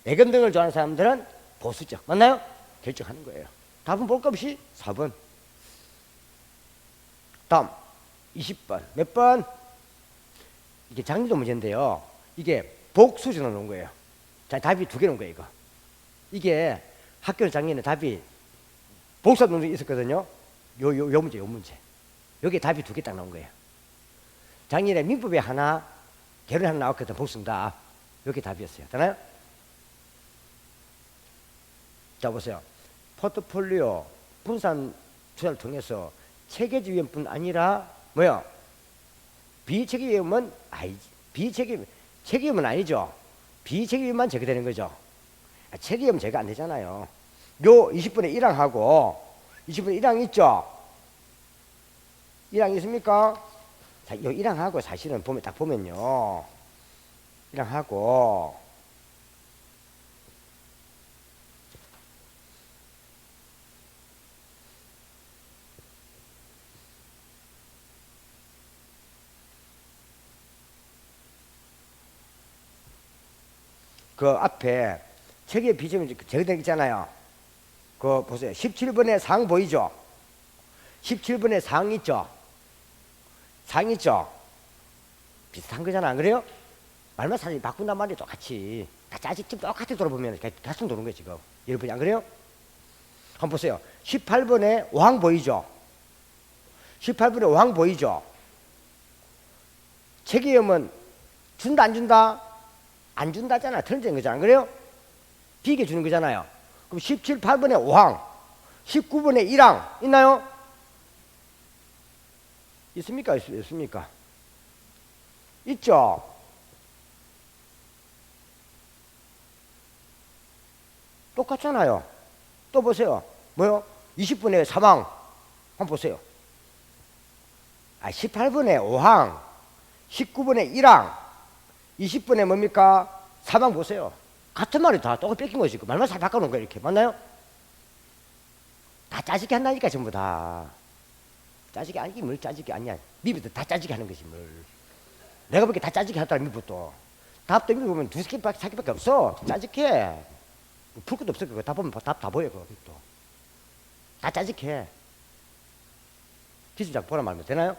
Speaker 1: 예금 등을 좋아하는 사람들은 보수적 맞나요? 결정하는 거예요. 답은 볼 것 없이 4번. 다음 20번 몇 번? 이게 장리도 문제인데요. 이게 복수준으로 놓은 거예요. 자, 답이 두 개 놓은 거예요 이거. 이게 학교 작년에 답이 복사 논술이 있었거든요. 요 문제. 여기 답이 두 개 딱 나온 거예요. 작년에 민법에 하나, 개론 하나 나왔거든. 복수응답. 여기 답이었어요. 되나요? 자 보세요. 포트폴리오 분산 투자를 통해서 체계적 위험뿐 아니라 뭐요? 비체계 위험은 체계 위험은 아니죠. 비체계 위험만 제거되는 거죠. 체계 위험 제거 안 되잖아요. 요 20분의 1항하고 20분의 1항 있죠? 1항 있습니까? 자, 요 1항하고 사실은 보면 딱 보면요. 1항하고 그 앞에 책의 비점이 제거되어 있잖아요. 그 보세요. 17번에 상 보이죠? 17번에 상 있죠? 상 있죠? 비슷한 거잖아. 안 그래요? 말만 사실 바꾼단 말이에요. 똑같이. 다 짜집집 똑같이 돌아보면 같은 도는 거예요. 지금. 여러분이 안 그래요? 한번 보세요. 18번에 왕 보이죠? 18번에 왕 보이죠? 책임은 준다 안 준다? 안 준다잖아. 틀린 거잖아. 안 그래요? 비게 주는 거잖아요. 그럼 17, 8번에 5항, 19번에 1항 있나요? 있습니까? 있습니까? 있죠? 똑같잖아요. 또 보세요. 뭐요? 20번에 3항 한번 보세요. 18번에 5항, 19번에 1항, 20번에 뭡니까? 3항 보세요. 같은 말이 다 똑같이 뺏긴 거지. 말만 잘 바꿔놓은 거야 이렇게. 맞나요? 다 짜지게 한다니까 전부 다. 짜지게 아니기 뭘 짜지게 아니야. 미비도 다 짜지게 하는 거지 뭘. 내가 보기에 다 짜지게 하더라 미비도. 답도 미비 보면 두 개밖에 세 개밖에 없어. 짜지게. 풀 것도 없어 그거. 다 보면 답 다 보여 그거. 다 짜지게. 기술작 보라 말면 되나요?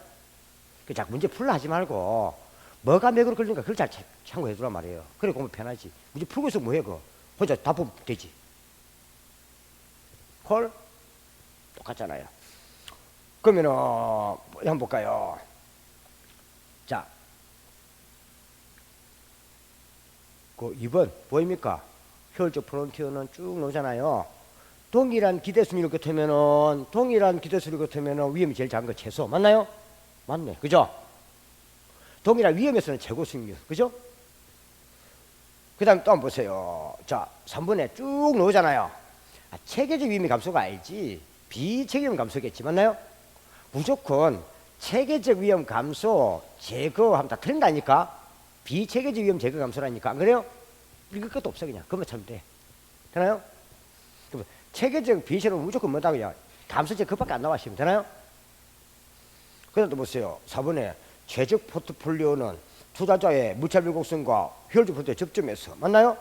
Speaker 1: 그 자꾸 문제 풀라 하지 말고 뭐가 맥으로 걸리는가 그걸 잘 참고해 두란 말이에요. 그래 공부 편하지. 문제 풀고 있으면 뭐해 그거. 혼자 다 보면 되지. 콜? 똑같잖아요. 그러면은 한번 볼까요? 자, 그 2번 보입니까? 효율적 프론티어는 쭉 나오잖아요. 동일한 기대수를 같으면은 동일한 기대수를 같으면은 위험이 제일 작은 거 최소 맞나요? 맞네, 그죠? 동일한 위험에서는 최고 수익률. 그죠? 그 다음 또 한번 보세요. 자, 3번에 쭉 나오잖아요. 체계적 위험의 감소가 알지 비체계적 위험 감소겠지. 맞나요? 무조건 체계적 위험 감소 제거하면 다 틀린다니까. 비체계적 위험 제거 감소라니까. 안 그래요? 읽을 것도 없어. 그냥 그것만 참면 돼. 되나요? 그럼 체계적 비체계는 무조건 뭐다 그냥 감소제 그밖에 안 나와. 시면 되나요? 그 다음 또 보세요. 4번에 최적 포트폴리오는 투자자의 무차별 곡선과 효율적 포트에 접점해서. 맞나요?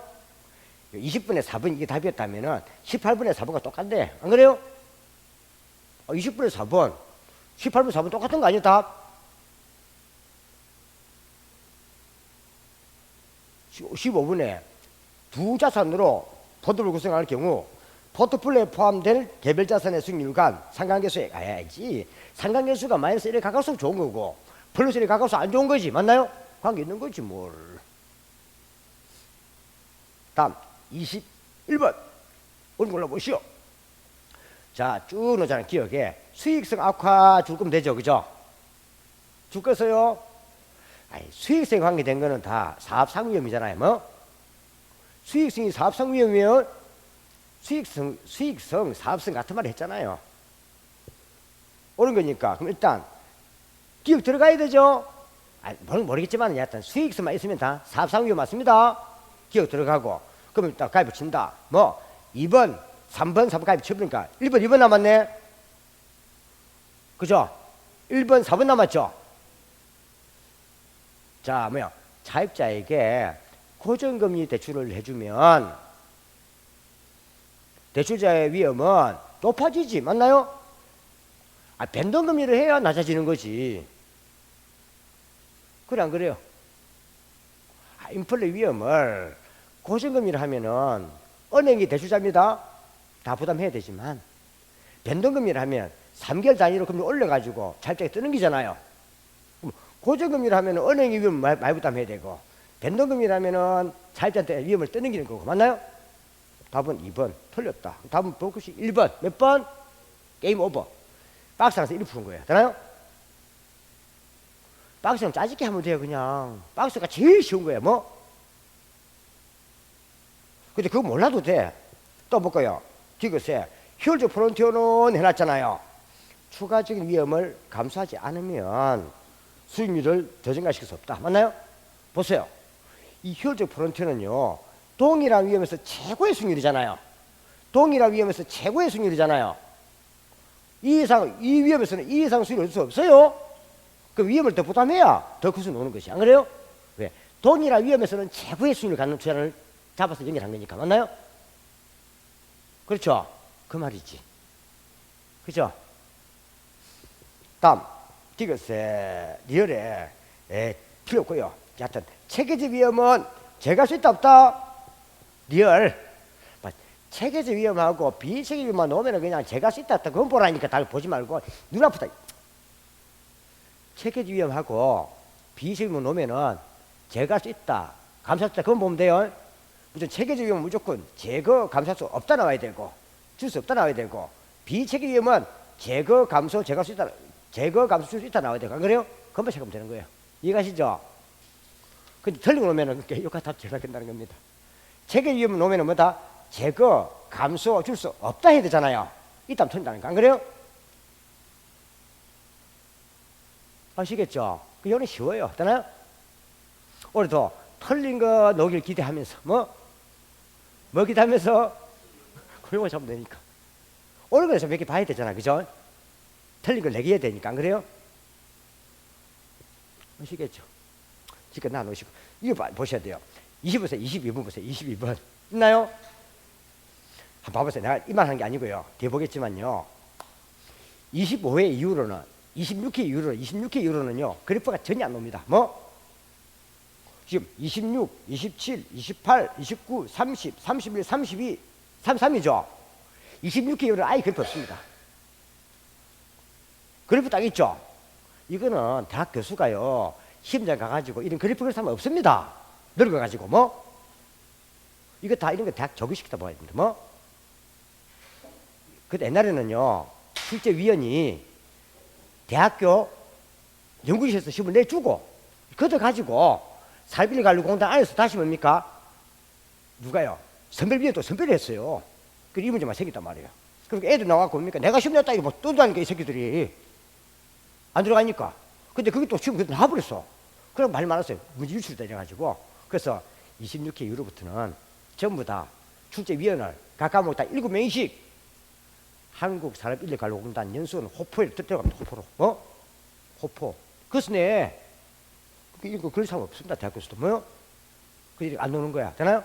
Speaker 1: 20분에 4번 이게 답이었다면 18분에 4번과 똑같네. 안 그래요? 20분에 4번 18분 4번 똑같은 거 아니에요? 답? 15분에 두 자산으로 포트폴리오 구성할 경우 포트폴리오에 포함될 개별 자산의 수익률 간 상관계수에 가야지. 상관계수가 마이너스 1에 가까울수록 좋은 거고 플러스 1에 가까울수록 안 좋은 거지. 맞나요? 관계 있는 거지 뭘. 다음 21번 오늘 골라보시오. 자, 쭉 넣잖아요. 기억에 수익성 악화 줄 거면 되죠. 그죠? 줄 거서요. 아니, 수익성 관계된 거는 다 사업상위험이잖아요. 뭐? 수익성이 사업상위험이면 수익성 사업성 같은 말 했잖아요. 옳은 거니까. 그럼 일단 기억 들어가야 되죠. 모르겠지만 일단 수익성만 있으면 다 사업상위험 맞습니다. 기억 들어가고. 그럼 일단 가위 붙인다. 뭐 2번 3번 4번 가위 붙여버리니까 1번 2번 남았네. 그죠? 1번 4번 남았죠. 자, 뭐야, 차입자에게 고정금리 대출을 해주면 대출자의 위험은 높아지지. 맞나요? 변동금리를 해야 낮아지는 거지. 그래 안 그래요? 인플레 위험을 고정금리를 하면은 은행이 대출자입니다. 다 부담해야 되지만 변동금리를 하면 3개월 단위로 금리 올려가지고 차입자가 뜨는 거잖아요. 고정금리를 하면 은행이 위험 많이 부담해야 되고 변동금리를 하면 차입자한테 위험을 떠넘기는 거고. 맞나요? 답은 2번. 틀렸다. 답은 볼것이 1번. 몇 번? 게임 오버. 박스 안에서 1 푸는 거예요. 되나요? 박스는 짜집게 하면 돼요. 그냥 박스가 제일 쉬운 거예요. 뭐? 근데 그거 몰라도 돼. 또 볼까요? 디귿에 효율적 프론티어는 해놨잖아요. 추가적인 위험을 감수하지 않으면 수익률을 더 증가시킬 수 없다. 맞나요? 보세요. 이 효율적 프론티어는요, 동일한 위험에서 최고의 수익률이잖아요. 동일한 위험에서 최고의 수익률이잖아요. 이 위험에서는 이 이상 수익률을 얻을 수 없어요. 그 위험을 더 부담해야 더 큰 수익을 오는 것이. 안 그래요? 왜? 동일한 위험에서는 최고의 수익률을 갖는 투자를 잡아서 연결한 거니까. 맞나요? 그렇죠? 그 말이지. 그죠? 다음 디귿에 리얼에 틀렸고요. 하여튼 체계적 위험은 제가 수 있다 없다? 리얼. 체계적 위험하고 비체계적 위험만 놓으면 그냥 제가 수 있다 없다 그건 보라니까. 다 보지 말고 눈 아프다. 체계적 위험하고 비체계적 위험 놓으면은 제가 수 있다 감수할 수 있다 그건 보면 돼요. 무슨 체계적 위험은 무조건 제거 감수할 수 없다 나와야 되고 줄 수 없다 나와야 되고 비체계 위험은 제거 감소 제거 수 있다 제거 감소 줄 수 있다 나와야 되고. 안 그래요? 그것만 체크하면 되는 거예요. 이해가시죠? 근데 틀린 거 놓으면 이거 다 제거된다는 겁니다. 체계 위험을 놓으면 뭐다? 제거 감소 줄 수 없다 해야 되잖아요. 이따면 틀린다는 거. 안 그래요? 아시겠죠? 그 요는 쉬워요. 되나요? 오늘도 틀린 거 놓길 기대하면서 뭐 기대하면서 그런 잡으면 되니까. 오늘 거에서 몇 개 봐야 되잖아. 그죠? 틀린 걸 내기해야 되니까. 안 그래요? 아시겠죠? 지금 나누시고 이거 보셔야 돼요. 20보세요. 22번 보세요. 22번 있나요? 한번 봐보세요. 내가 이만한 게 아니고요. 뒤에 보겠지만요. 25회 이후로는 26회 이후로는요 그래프가 전혀 안 옵니다. 지금 26, 27, 28, 29, 30, 31, 32, 33이죠. 26회 이후로는 아예 그래프 없습니다. 그래프 딱 있죠. 이거는 대학 교수가요 시험장 가가지고 이런 그래프 그래서 없습니다. 늙어가지고 이거 다 이런 거 대학 적용시키다 봐야 됩니다. 근데 옛날에는요 실제 위원이 대학교 연구실에서 시험을 내주고 그것을 가지고 사업인력관리공단 안에서 다시 뭡니까? 누가요? 선별위원 또 선별을 했어요. 그래서 이 문제만 생겼단 말이에요. 그리고 애들 나와갖고 뭡니까? 내가 시험 냈다 이거 뭐 떠다니까 이 새끼들이 안 들어가니까. 근데 그게 또 지금 나와버렸어. 그럼 말 많았어요. 문제 유출되다 이래가지고. 그래서 26회 이후로부터는 전부 다 출제위원을 각 과목 다 7명씩 한국산업인력관리공단 연수원 호포에 들어갑니다. 호포로. 호포. 그래서 이거 그럴 사람 없습니다. 대학교에서도 뭐요? 그 안 노는 거야. 되나요?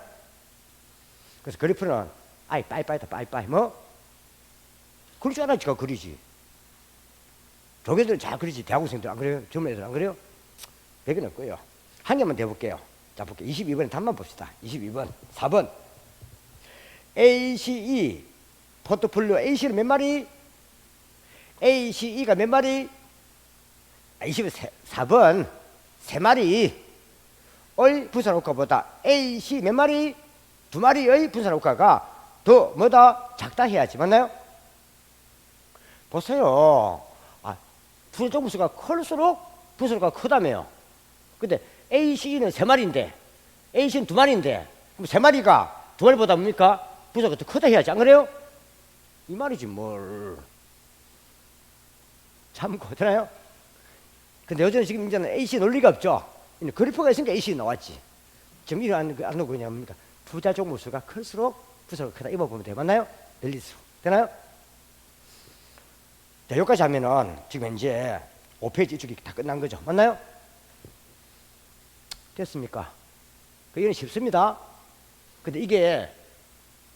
Speaker 1: 그래서 그래프는 아이 빠이빠이다 빠이빠이 그럴 줄 알아야지 그리지. 조교들 잘 그리지. 대학원생들 안 그래요? 젊은 애들 안 그래요? 배경 없고요. 한 개만 더 볼게요. 자 볼게요. 22번에 답만 봅시다. 22번 4번 ACE 포트폴리오 AC는 몇 마리? ACE가 몇 마리? 24번 3마리의 분산효과보다 AC 몇 마리? 2마리의 분산효과가 더 뭐다? 작다 해야지. 맞나요? 보세요. 분산 부수가 클수록 분산효과가 크다며요. 근데 AC는 3마리인데 AC는 2마리인데 그럼 3마리가 2마리보다 뭡니까? 분산효과가 더 크다 해야지. 안 그래요? 이 말이지 뭘. 참고 되나요? 근데 여전히 지금 이제는 AC 논리가 없죠. 그래프가 있으니까 AC 나왔지. 지금 이런 안 놓고 그냥 뭡니까? 부자 종목수가 클수록 부서가 크다. 이거 보면 돼요. 맞나요? 밸리수. 되나요? 자, 여기까지 하면은 지금 현재 5페이지 이쪽이 다 끝난 거죠. 맞나요? 됐습니까? 이건 쉽습니다. 근데 이게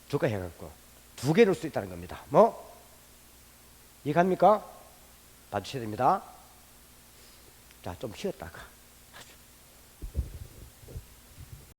Speaker 1: 조가 해갖고 2개 넣을 수 있다는 겁니다. 이해갑니까? 봐주셔야 됩니다. 자, 좀 쉬었다가.